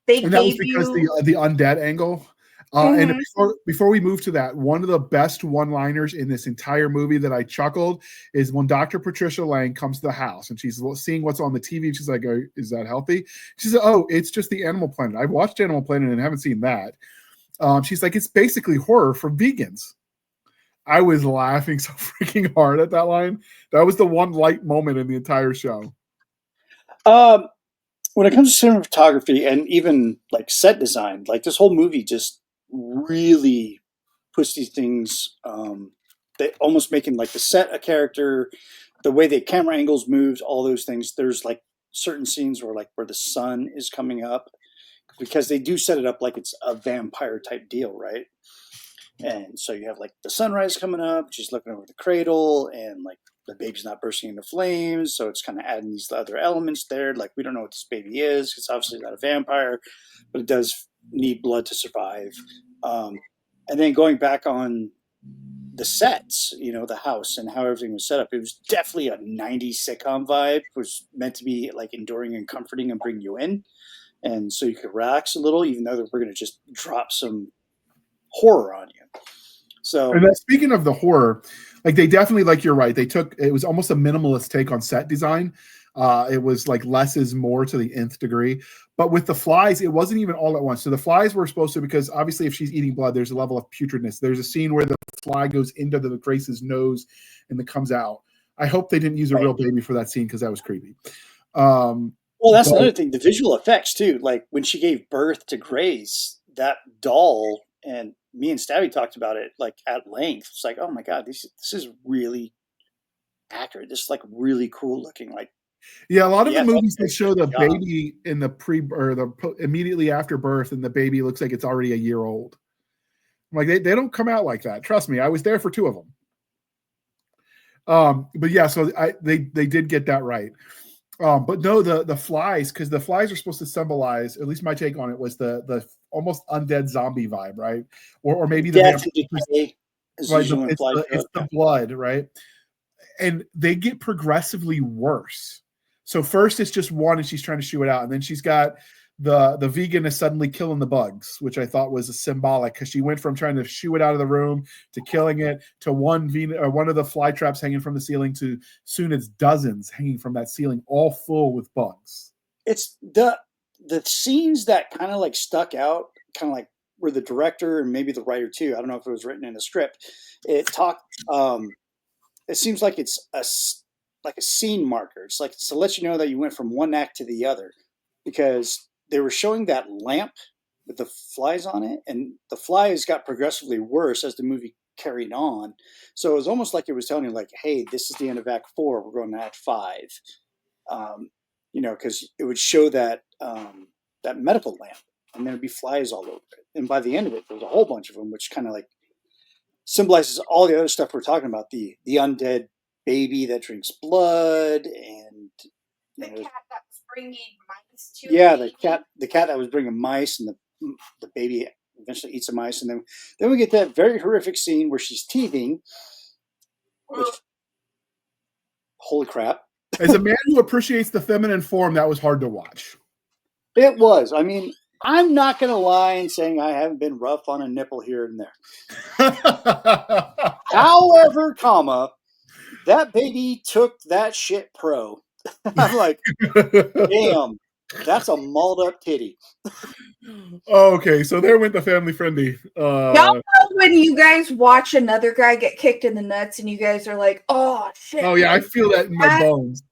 A: And that was because the undead angle. And before we move to that, one of the best one-liners in this entire movie that I chuckled is when Dr. Patricia Lang comes to the house and she's seeing what's on the TV. She's like, "Oh, is that healthy?" She said, "Oh, it's just the Animal Planet. I've watched Animal Planet and haven't seen that." She's like, "It's basically horror for vegans." I was laughing so freaking hard at that line. That was the one light moment in the entire show.
D: When it comes to cinematography and even like set design, like this whole movie just really puts these things, they almost making like the set a character, the way the camera angles moves, all those things. There's like certain scenes where the sun is coming up, because they do set it up like it's a vampire type deal, right? And so you have like the sunrise coming up, she's looking over the cradle, and like the baby's not bursting into flames, so it's kind of adding these other elements there. Like, we don't know what this baby is, it's obviously not a vampire, but it does need blood to survive. And then going back on the sets, the house and how everything was set up, it was definitely a 90s sitcom vibe. It was meant to be like enduring and comforting and bring you in, and so you could relax a little, even though we're going to just drop some horror on you. So,
A: and then speaking of the horror, like they definitely, like you're right, it was almost a minimalist take on set design. It was like less is more to the nth degree. But with the flies, it wasn't even all at once. So the flies were supposed to, because obviously if she's eating blood, there's a level of putridness. There's a scene where the fly goes into the Grace's nose and then comes out. I hope they didn't use a real baby for that scene, because that was creepy.
D: Well, that's another thing. The visual effects too. Like when she gave birth to Grace, that doll, and me and Stabby talked about it like at length. It's like, oh my god, this is really accurate. This is like really cool looking. Like,
A: yeah, a lot of the movies that show the baby in the immediately after birth, and the baby looks like it's already a year old. Like they don't come out like that. Trust me, I was there for 2 of them. But yeah, so they did get that right. But no, the flies, because the flies are supposed to symbolize, at least my take on it was the almost undead zombie vibe, right? Or maybe the
D: right, it's
A: the blood, right? And they get progressively worse. So first it's just one, and she's trying to shoo it out, and then she's got the vegan is suddenly killing the bugs, which I thought was a symbolic, because she went from trying to shoo it out of the room to killing it to one of the fly traps hanging from the ceiling to soon it's dozens hanging from that ceiling, all full with bugs.
D: It's the scenes that kind of like stuck out, kind of like where the director and maybe the writer too, I don't know if it was written in the script, it seems like it's a scene marker. It's like to let you know that you went from one act to the other, because they were showing that lamp with the flies on it, and the flies got progressively worse as the movie carried on. So it was almost like it was telling you, like, hey, this is the end of Act 4. We're going to Act 5. Because it would show that that medical lamp, and there'd be flies all over it. And by the end of it, there was a whole bunch of them, which kind of like symbolizes all the other stuff we're talking about: the undead baby that drinks blood, and
C: the cat that was bringing mice to
D: the cat that was bringing mice, and the baby eventually eats a mice, and then we get that very horrific scene where she's teething. Which, holy crap!
A: As a man who appreciates the feminine form, that was hard to watch.
D: It was. I mean, I'm not going to lie in saying I haven't been rough on a nipple here and there. However, that baby took that shit pro. I'm like, damn, that's a mauled up titty.
A: Okay, so there went the family friendly.
C: Y'all know when you guys watch another guy get kicked in the nuts and you guys are like, oh shit.
A: Oh yeah, I feel that in my bones.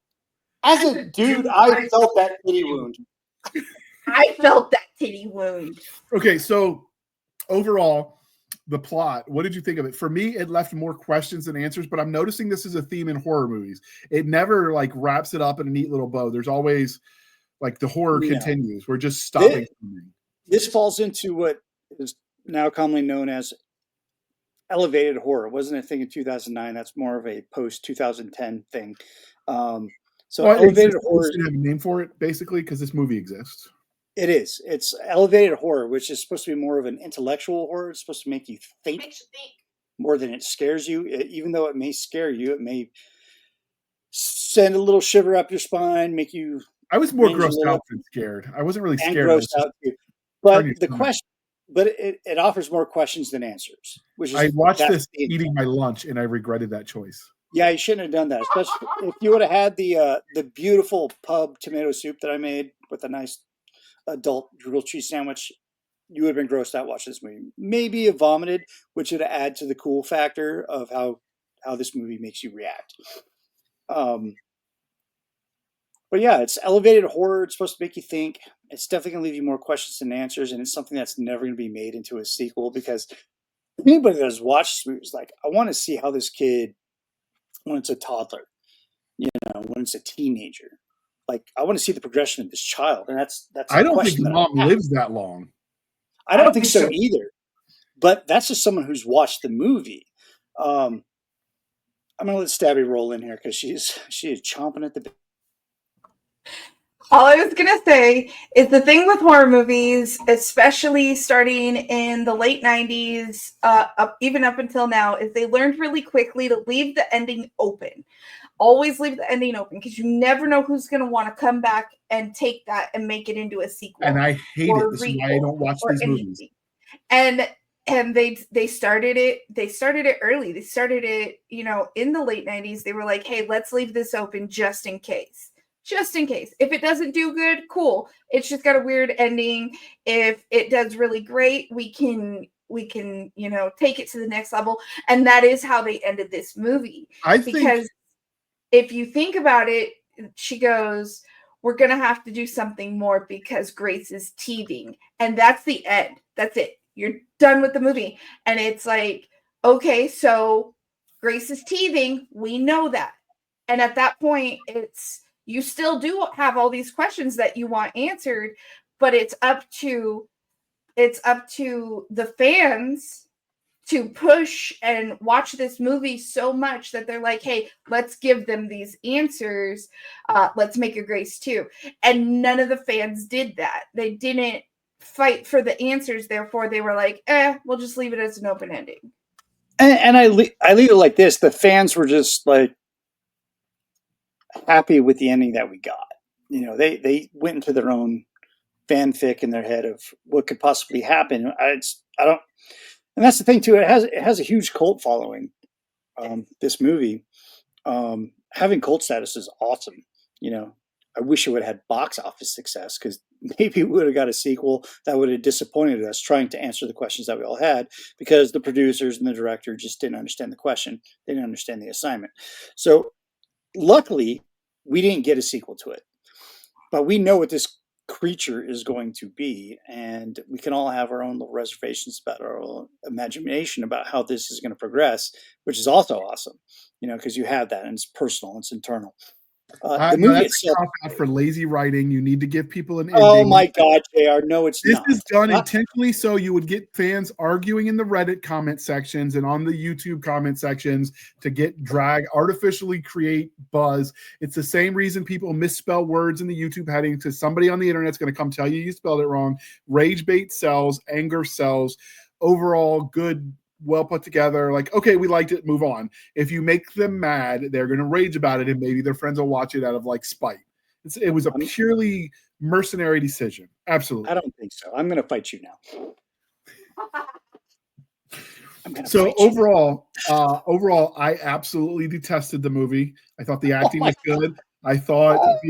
D: As a dude, I felt that titty wound.
C: I felt that titty wound.
A: Okay, so overall, the plot, what did you think of it? For me, it left more questions than answers, but I'm noticing this is a theme in horror movies. It never like wraps it up in a neat little bow. There's always like the horror continues. We're just stopping.
D: This falls into what is now commonly known as elevated horror. It wasn't a thing in 2009. That's more of a post 2010 thing. Elevated horror.
A: Have a name for it, basically, because this movie exists.
D: It is. It's elevated horror, which is supposed to be more of an intellectual horror. It's supposed to make you think, more than it scares you. Even though it may scare you, it may send a little shiver up your spine, make you.
A: I was more grossed out than scared. I wasn't really scared.
D: Grossed out too. But the question, it offers more questions than answers. Which is,
A: I watched this eating my lunch, and I regretted that choice.
D: Yeah, you shouldn't have done that. Especially if you would have had the beautiful pub tomato soup that I made with a nice adult grilled cheese sandwich, you would have been grossed out watching this movie. Maybe you vomited, which would add to the cool factor of how this movie makes you react. But yeah, it's elevated horror. It's supposed to make you think. It's definitely going to leave you more questions than answers, and it's something that's never going to be made into a sequel because anybody that's watched this movie is like, I want to see how this kid, when it's a toddler, when it's a teenager, like I want to see the progression of this child, and that's
A: I
D: a
A: don't think
D: question
A: the
D: that
A: mom
D: I have.
A: lives that long.
D: I don't think so either. But that's just someone who's watched the movie. I'm gonna let Stabby roll in here because she is chomping at the bit.
C: All I was gonna say is the thing with horror movies, especially starting in the late 90s, even up until now, is they learned really quickly to leave the ending open. Always leave the ending open because you never know who's going to want to come back and take that and make it into a sequel.
A: And I hate
C: or
A: it. This is why I don't watch these movies.
C: And they started it. They started it early. They started it, in the late 90s. They were like, "Hey, let's leave this open just in case." Just in case. If it doesn't do good, cool. It's just got a weird ending. If it does really great, we can take it to the next level. And that is how they ended this movie. Because if you think about it, she goes, "We're going to have to do something more because Grace is teething." And that's the end. That's it. You're done with the movie. And it's like, okay, so Grace is teething. We know that. And at that point, you still do have all these questions that you want answered, but it's up to the fans to push and watch this movie so much that they're like, "Hey, let's give them these answers. Let's make a Grace 2." And none of the fans did that. They didn't fight for the answers. Therefore, they were like, we'll just leave it as an open ending.
D: And I leave it like this. The fans were just like happy with the ending that we got. They went into their own fanfic in their head of what could possibly happen. I don't, and that's the thing too. It has a huge cult following. This movie, having cult status is awesome. I wish it would have had box office success because maybe we would have got a sequel that would have disappointed us trying to answer the questions that we all had because the producers and the director just didn't understand the question. They didn't understand the assignment. So luckily, we didn't get a sequel to it. But we know what this creature is going to be, and we can all have our own little reservations about our own imagination about how this is going to progress, which is also awesome, because you have that and it's personal, it's internal. The movie
A: that's
D: itself,
A: a cop-out for lazy writing. You need to give people an ending.
D: Oh my God, JR, no, it's not.
A: This is done intentionally so you would get fans arguing in the Reddit comment sections and on the YouTube comment sections to artificially create buzz. It's the same reason people misspell words in the YouTube heading because somebody on the internet's going to come tell you spelled it wrong. Rage bait sells, anger sells. Overall, good, well put together, like, okay, we liked it, move on. If you make them mad, they're going to rage about it, and maybe their friends will watch it out of like spite. It was a purely mercenary decision. Absolutely.
D: I don't think so. I'm going to fight you now.
A: So overall, I absolutely detested the movie. I thought the acting was good. I thought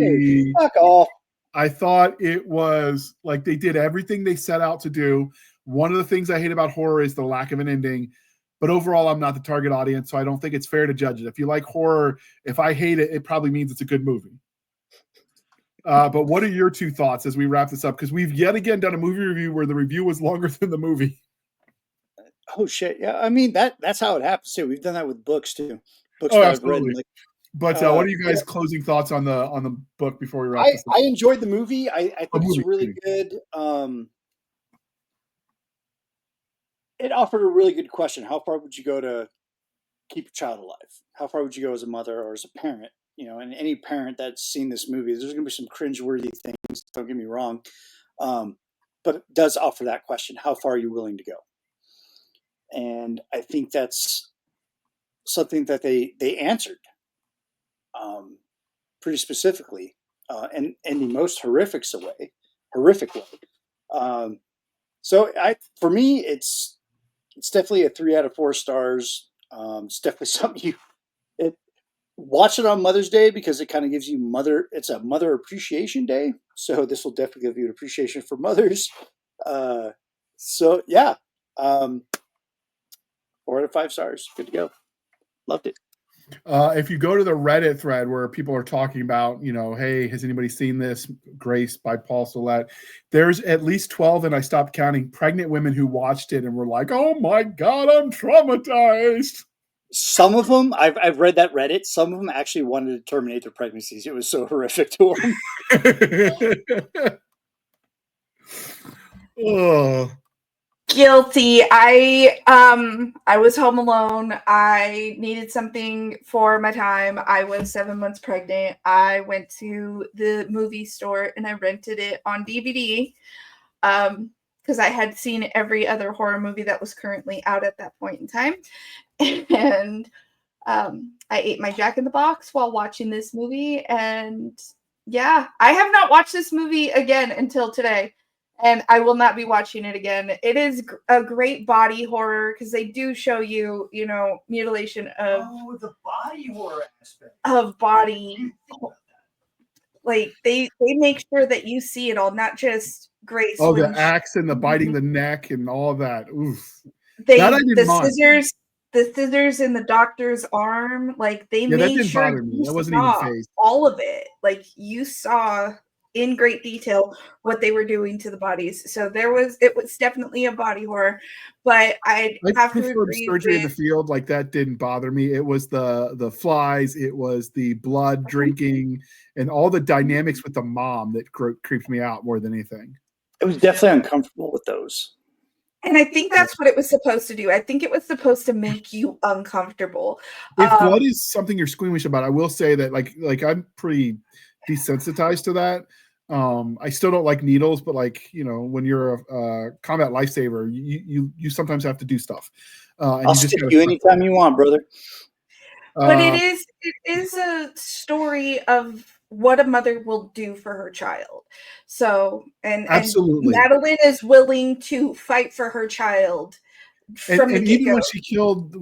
D: fuck off.
A: I thought it was like they did everything they set out to do. One of the things I hate about horror is the lack of an ending. But overall, I'm not the target audience, so I don't think it's fair to judge it. If you like horror, if I hate it, it probably means it's a good movie. But what are your two thoughts as we wrap this up? Because we've yet again done a movie review where the review was longer than the movie.
D: Oh shit! Yeah, I mean that's how it happens too. We've done that with books too. Books
A: that
D: absolutely.
A: I've read. But what are you guys' closing thoughts on the book before we wrap this up?
D: I enjoyed the movie. I think it's really good. It offered a really good question. How far would you go to keep your child alive? How far would you go as a mother or as a parent? And any parent that's seen this movie, there's going to be some cringeworthy things. Don't get me wrong, but it does offer that question: how far are you willing to go? And I think that's something that they answered pretty specifically, and in the most horrific way. So for me, it's definitely a 3 out of 4 stars. It's definitely something watch it on Mother's Day because it kind of gives you it's a Mother Appreciation Day. So this will definitely give you an appreciation for mothers. So yeah, 4 out of 5 stars. Good to go. Loved it.
A: If you go to the Reddit thread where people are talking about, hey, has anybody seen this? Grace by Paul Solet. There's at least 12, and I stopped counting, pregnant women who watched it and were like, oh my God, I'm traumatized.
D: Some of them, I've read that Reddit, some of them actually wanted to terminate their pregnancies. It was so horrific to them.
A: Oh.
C: Guilty. I was home alone. I needed something for my time. I was 7 months pregnant. I went to the movie store and I rented it on DVD. Because I had seen every other horror movie that was currently out at that point in time. And I ate my Jack in the Box while watching this movie. And yeah, I have not watched this movie again until today. And I will not be watching it again. It is a great body horror because they do show you, mutilation of
B: the body horror aspect
C: of body. Like they make sure that you see it all, not just Grace.
A: Oh, the axe and the biting the neck and all of that. Oof.
C: The scissors in the doctor's arm, like they made sure you saw all of it. Like you saw in great detail what they were doing to the bodies. So it was definitely a body horror, but I have to agree
A: surgery in the field, like that didn't bother me. It was the flies, it was the blood drinking, and all the dynamics with the mom that creeped me out more than anything.
D: It was definitely uncomfortable with those.
C: And I think that's what it was supposed to do. I think it was supposed to make you uncomfortable.
A: If blood is something you're squeamish about, I will say that like I'm pretty desensitized to that. I still don't like needles, but when you're a combat lifesaver, you sometimes have to do stuff.
D: I'll stick you anytime you want, brother.
C: But it is a story of what a mother will do for her child. So absolutely, and Madeline is willing to fight for her child.
A: And even when she killed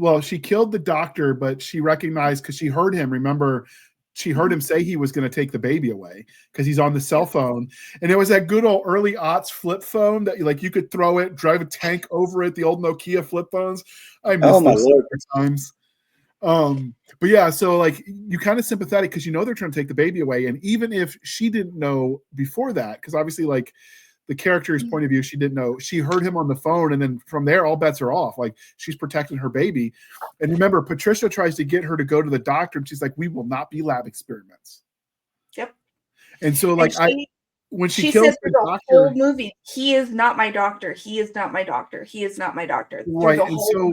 A: the doctor, but she recognized because she heard him. Remember, she heard him say he was going to take the baby away because he's on the cell phone. And it was that good old early aughts flip phone that you could throw it, drive a tank over it, the old Nokia flip phones. I miss those times. But yeah, so you kind of sympathetic because they're trying to take the baby away. And even if she didn't know before that, because obviously the character's point of view, she didn't know. She heard him on the phone, and then from there, all bets are off. She's protecting her baby. And remember, Patricia tries to get her to go to the doctor, and she's like, "We will not be lab experiments."
C: Yep.
A: And so, when she
C: kills
A: said
C: the doctor, whole movie, "He is not my doctor. He is not my doctor. He is not my doctor."
A: Right. And so,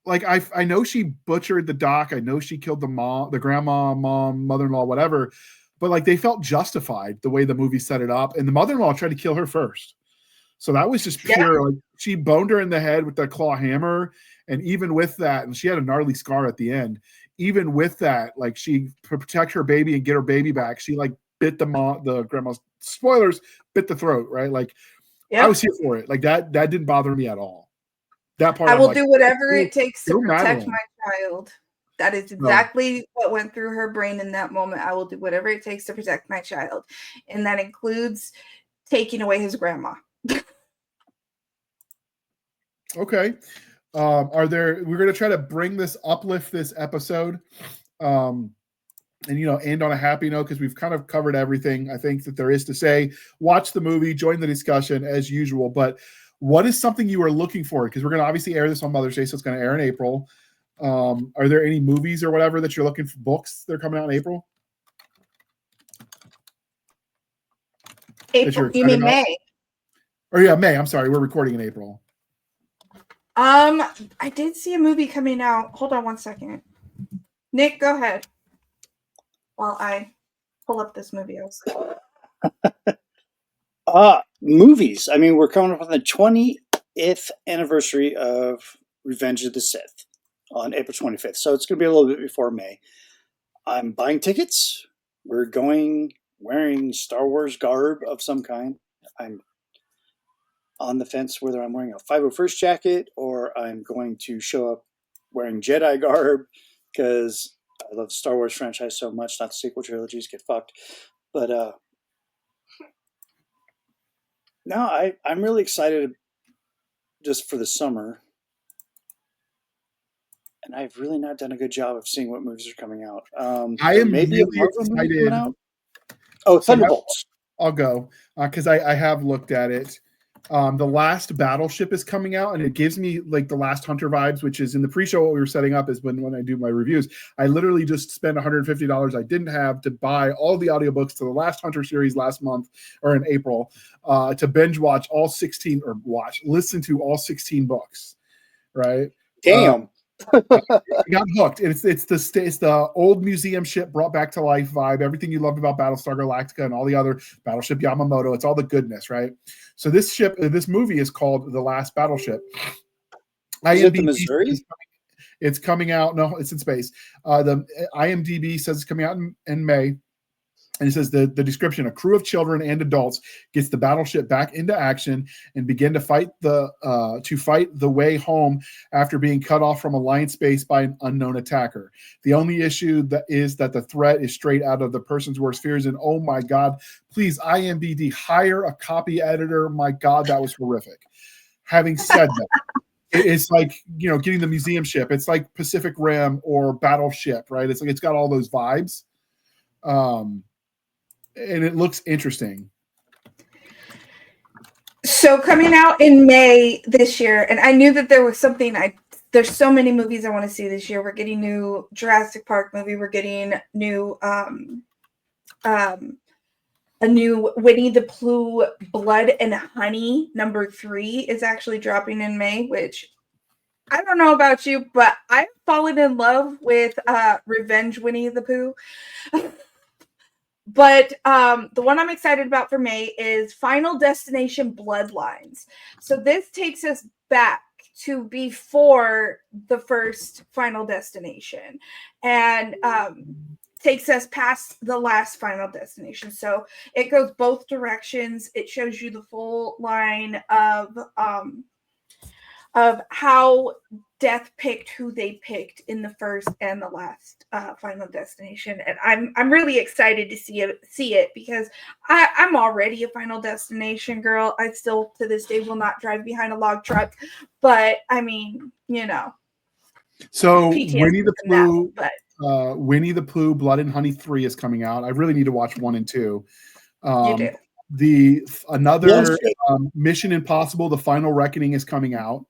A: I know she butchered the doc. I know she killed the mom, the grandma, mom, mother-in-law, whatever. But they felt justified the way the movie set it up, and the mother-in-law tried to kill her first. So that was just pure. She boned her in the head with that claw hammer, and even with that, and she had a gnarly scar at the end. Even with that, she to protect her baby and get her baby back, she bit the grandma's spoilers, bit the throat. Right, I was here for it. That didn't bother me at all. That part,
C: I will do whatever it takes to protect my child. That is exactly what went through her brain in that moment. I will do whatever it takes to protect my child. And that includes taking away his grandma.
A: Okay. We're going to try to uplift this episode and, end on a happy note because we've kind of covered everything I think that there is to say. Watch the movie, join the discussion as usual. But what is something you are looking for? Because we're going to obviously air this on Mother's Day, so it's going to air in April. Are there any movies or whatever that you're looking for, books that are coming out in April?
C: April, you mean May?
A: Or yeah, May. I'm sorry, we're recording in April.
C: I did see a movie coming out. Hold on one second. Nick, go ahead. While I pull up this movie.
D: Movies. I mean, we're coming up on the 20th anniversary of Revenge of the Sith on April 25th. So it's going to be a little bit before May. I'm buying tickets. We're going wearing Star Wars garb of some kind. I'm on the fence whether I'm wearing a 501st jacket or I'm going to show up wearing Jedi garb because I love the Star Wars franchise so much. Not the sequel trilogies, get fucked. But no, I'm really excited just for the summer. and I've really not done a good job of seeing what movies are coming out.
A: I
D: There
A: am
D: may be a
A: really
D: Marvel movie
A: excited.
D: coming out. Oh,
A: So
D: Thunderbolts.
A: I'll go because I have looked at it. The last Battleship is coming out, and it gives me like the Last Hunter vibes, which is in the pre-show. What we were setting up is when I do my reviews, I literally just spent $150 I didn't have to buy all the audiobooks to the Last Hunter series last month or in April to binge watch all 16 or listen to all 16 books. Right?
D: Damn.
A: I got hooked. It's the old museum ship brought back to life vibe. Everything you loved about Battlestar Galactica and all the other Battleship Yamamoto. It's all the goodness, right? So this movie is called The Last Battleship.
D: Is it the Missouri?
A: It's coming out. No, it's in space. The IMDb says it's coming out in May. And it says the description: a crew of children and adults gets the battleship back into action and begin to fight the way home after being cut off from Alliance space by an unknown attacker. The only issue is that the threat is straight out of the person's worst fears. And oh my God, please, IMDb, hire a copy editor. My God, that was horrific. Having said that, it's like, getting the museum ship. It's like Pacific Rim or Battleship, right? It's like it's got all those vibes. And it looks interesting.
C: So coming out in May this year, and I knew that there was something. There's so many movies I want to see this year. We're getting new Jurassic Park movie. We're getting new a new Winnie the Pooh Blood and Honey #3 is actually dropping in May, which I don't know about you, but I've fallen in love with Revenge Winnie the Pooh. But the one I'm excited about for May is Final Destination Bloodlines. So this takes us back to before the first Final Destination and takes us past the last Final Destination. So it goes both directions. It shows you the full line of how Death picked who they picked in the first and the last Final Destination, and I'm really excited to see it because I'm already a Final Destination girl. I still to this day will not drive behind a log truck, but I mean,
A: So
C: PTSD
A: Winnie the
C: from that one,
A: Pooh,
C: but
A: Winnie the Pooh, Blood and Honey 3 is coming out. I really need to watch 1 and 2.
C: you do.
A: Another Mission Impossible: The Final Reckoning is coming out.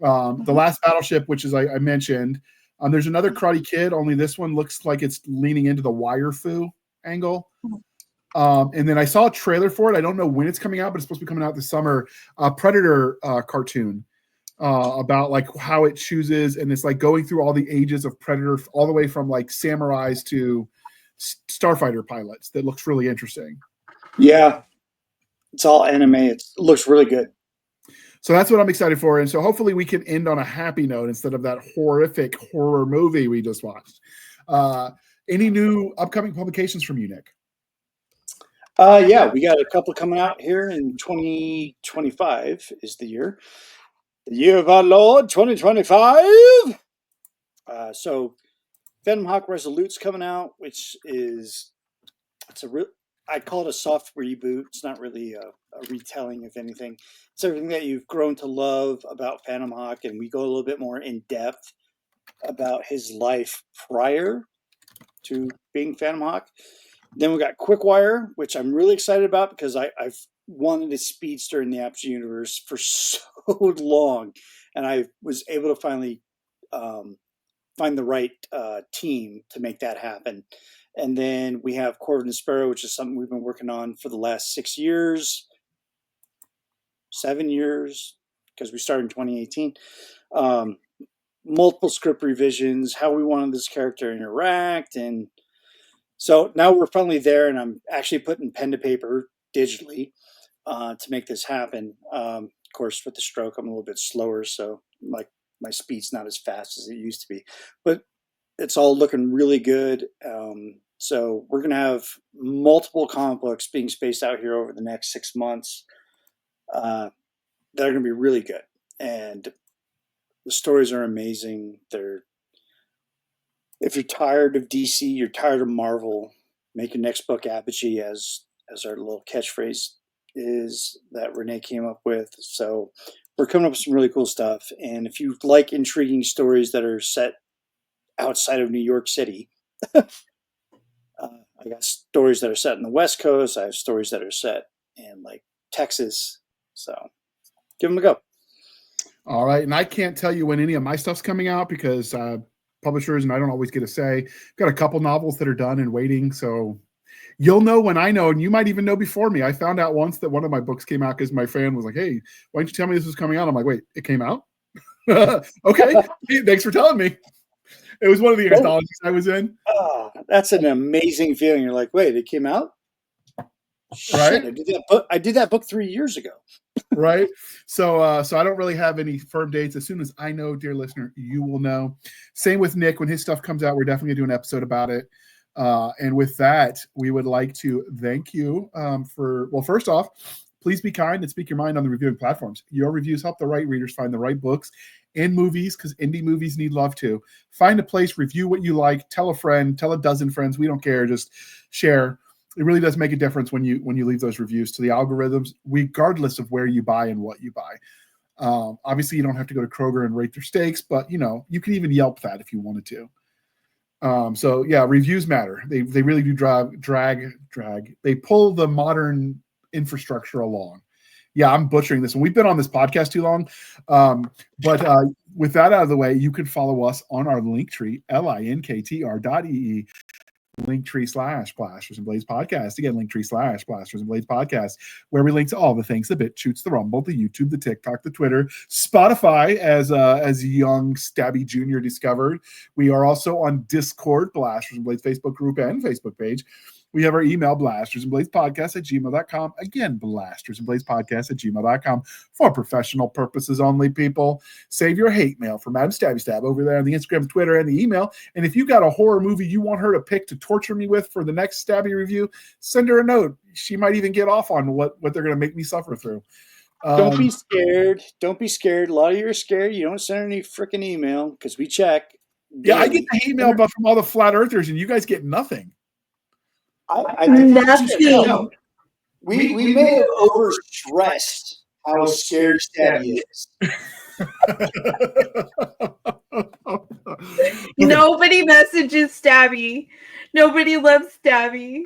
A: The Last Battleship, which is I mentioned. There's another Karate Kid, only this one looks like it's leaning into the wire fu angle. And then I saw a trailer for it. I don't know when it's coming out, but it's supposed to be coming out this summer. Predator cartoon about like how it chooses, and it's like going through all the ages of Predator, all the way from like samurais to starfighter pilots. That looks really interesting.
D: Yeah, it's all anime. It looks really good.
A: So that's what I'm excited for. And so hopefully we can end on a happy note instead of that horrific horror movie we just watched. Any new upcoming publications from you, Nick?
D: Yeah, we got a couple coming out here in 2025 is the year. The year of our Lord, 2025. So Phantom Hawk Resolute's coming out, which is, I call it a soft reboot. It's not really a retelling of anything. It's everything that you've grown to love about Phantom Hawk, and we go a little bit more in depth about his life prior to being Phantom Hawk. Then we got Quickwire, which I'm really excited about because I've wanted a speedster in the Apps universe for so long, and I was able to finally find the right team to make that happen. And then we have Corvin and Sparrow, which is something we've been working on for the last 7 years, because we started in 2018. Multiple script revisions, how we wanted this character to interact. And so now we're finally there, and I'm actually putting pen to paper digitally to make this happen. Of course, with the stroke, I'm a little bit slower, so like my speed's not as fast as it used to be. But it's all looking really good. So we're going to have multiple comic books being spaced out here over the next 6 months that are going to be really good. And the stories are amazing. If you're tired of DC, you're tired of Marvel, make your next book Apogee, as our little catchphrase is that Renee came up with. So we're coming up with some really cool stuff. And if you like intriguing stories that are set outside of New York City, I got stories that are set in the West Coast. I have stories that are set in like Texas. So give them a go.
A: All right. And I can't tell you when any of my stuff's coming out because publishers and I don't always get a say. Got a couple novels that are done and waiting. So you'll know when I know, and you might even know before me. I found out once that one of my books came out because my fan was like, hey, why didn't you tell me this was coming out? I'm like, wait, it came out? Okay. Thanks for telling me. It was one of the anthologies I was in.
D: Oh, that's an amazing feeling. You're like, wait, it came out?
A: Right.
D: Shit, I did that book 3 years ago.
A: Right. So I don't really have any firm dates. As soon as I know, dear listener, you will know. Same with Nick. When his stuff comes out, we're definitely gonna do an episode about it. And with that, we would like to thank you first off, please be kind and speak your mind on the reviewing platforms. Your reviews help the right readers find the right books and movies, because indie movies need love too. Find a place, review what you like, tell a friend, tell a dozen friends. We don't care, just share. It really does make a difference when you leave those reviews to the algorithms, regardless of where you buy and what you buy. Obviously, you don't have to go to Kroger and rate their steaks, but you can even Yelp that if you wanted to. So yeah, reviews matter. They really do drag. They pull the modern infrastructure along. Yeah, I'm butchering this one. We've been on this podcast too long. But with that out of the way, you can follow us on our Linktree, linktr.ee. Linktree/Blasters and Blades Podcast. Again, Linktree/Blasters and Blades Podcast, where we link to all the things: the BitChutes, the Rumble, the YouTube, the TikTok, the Twitter, Spotify, as young Stabby Jr. discovered. We are also on Discord, Blasters and Blades Facebook group and Facebook page. We have our email, blastersandbladespodcast@gmail.com. Again, blastersandbladespodcast@gmail.com for professional purposes only, people. Save your hate mail from Madam Stabby Stab over there on the Instagram, Twitter, and the email. And if you got a horror movie you want her to pick to torture me with for the next Stabby review, send her a note. She might even get off on what they're going to make me suffer through.
D: Don't be scared. Don't be scared. A lot of you are scared. You don't send any freaking email because we check.
A: Yeah, I get the hate mail from all the flat earthers, and you guys get nothing.
D: I
C: Nothing.
D: We may have overstressed how scared Stabby is.
C: Nobody messages Stabby. Nobody loves Stabby.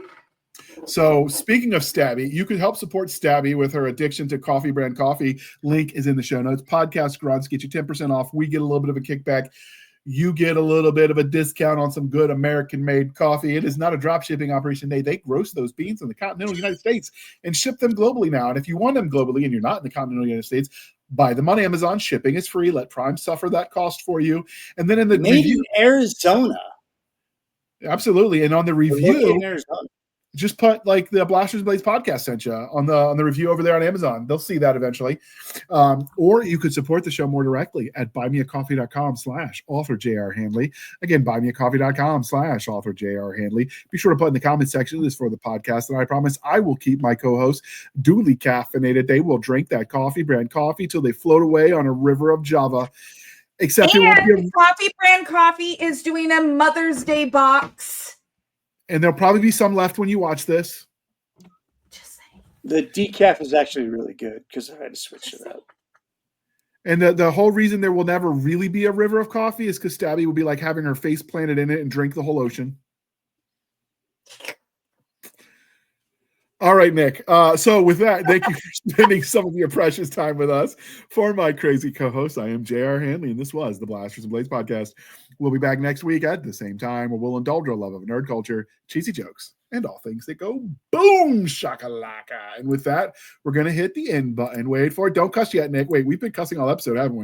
A: So speaking of Stabby, you can help support Stabby with her addiction to coffee brand coffee. Link is in the show notes. Podcast Grunts get you 10% off. We get a little bit of a kickback. You get a little bit of a discount on some good American-made coffee. It is not a drop shipping operation. They roast those beans in the continental United States and ship them globally now. And if you want them globally and you're not in the continental United States, buy them on Amazon. Shipping is free. Let Prime suffer that cost for you. And then in the
D: review, in Arizona.
A: Absolutely. And on the review, just put like the Blasters and Blades podcast sent you on the review over there on Amazon. They'll see that eventually. Or you could support the show more directly at buymeacoffee.com/author J.R. Handley. Again, buymeacoffee.com/author J.R. Handley. Be sure to put in the comment section this for the podcast, and I promise I will keep my co-hosts duly caffeinated. They will drink that coffee brand coffee till they float away on a river of Java. Except it won't be
C: Coffee brand coffee is doing a Mother's Day box.
A: And there'll probably be some left when you watch this.
C: Just saying.
D: The decaf is actually really good because I had to switch it up.
A: And the whole reason there will never really be a river of coffee is because Stabby will be like having her face planted in it and drink the whole ocean. All right, Nick. So with that, thank you for spending some of your precious time with us. For my crazy co-host, I am J.R. Handley, and this was the Blasters and Blades podcast. We'll be back next week at the same time, where we'll indulge our love of nerd culture, cheesy jokes, and all things that go boom shakalaka. And with that, we're going to hit the end button. Wait for it. Don't cuss yet, Nick. Wait, we've been cussing all episode, haven't we?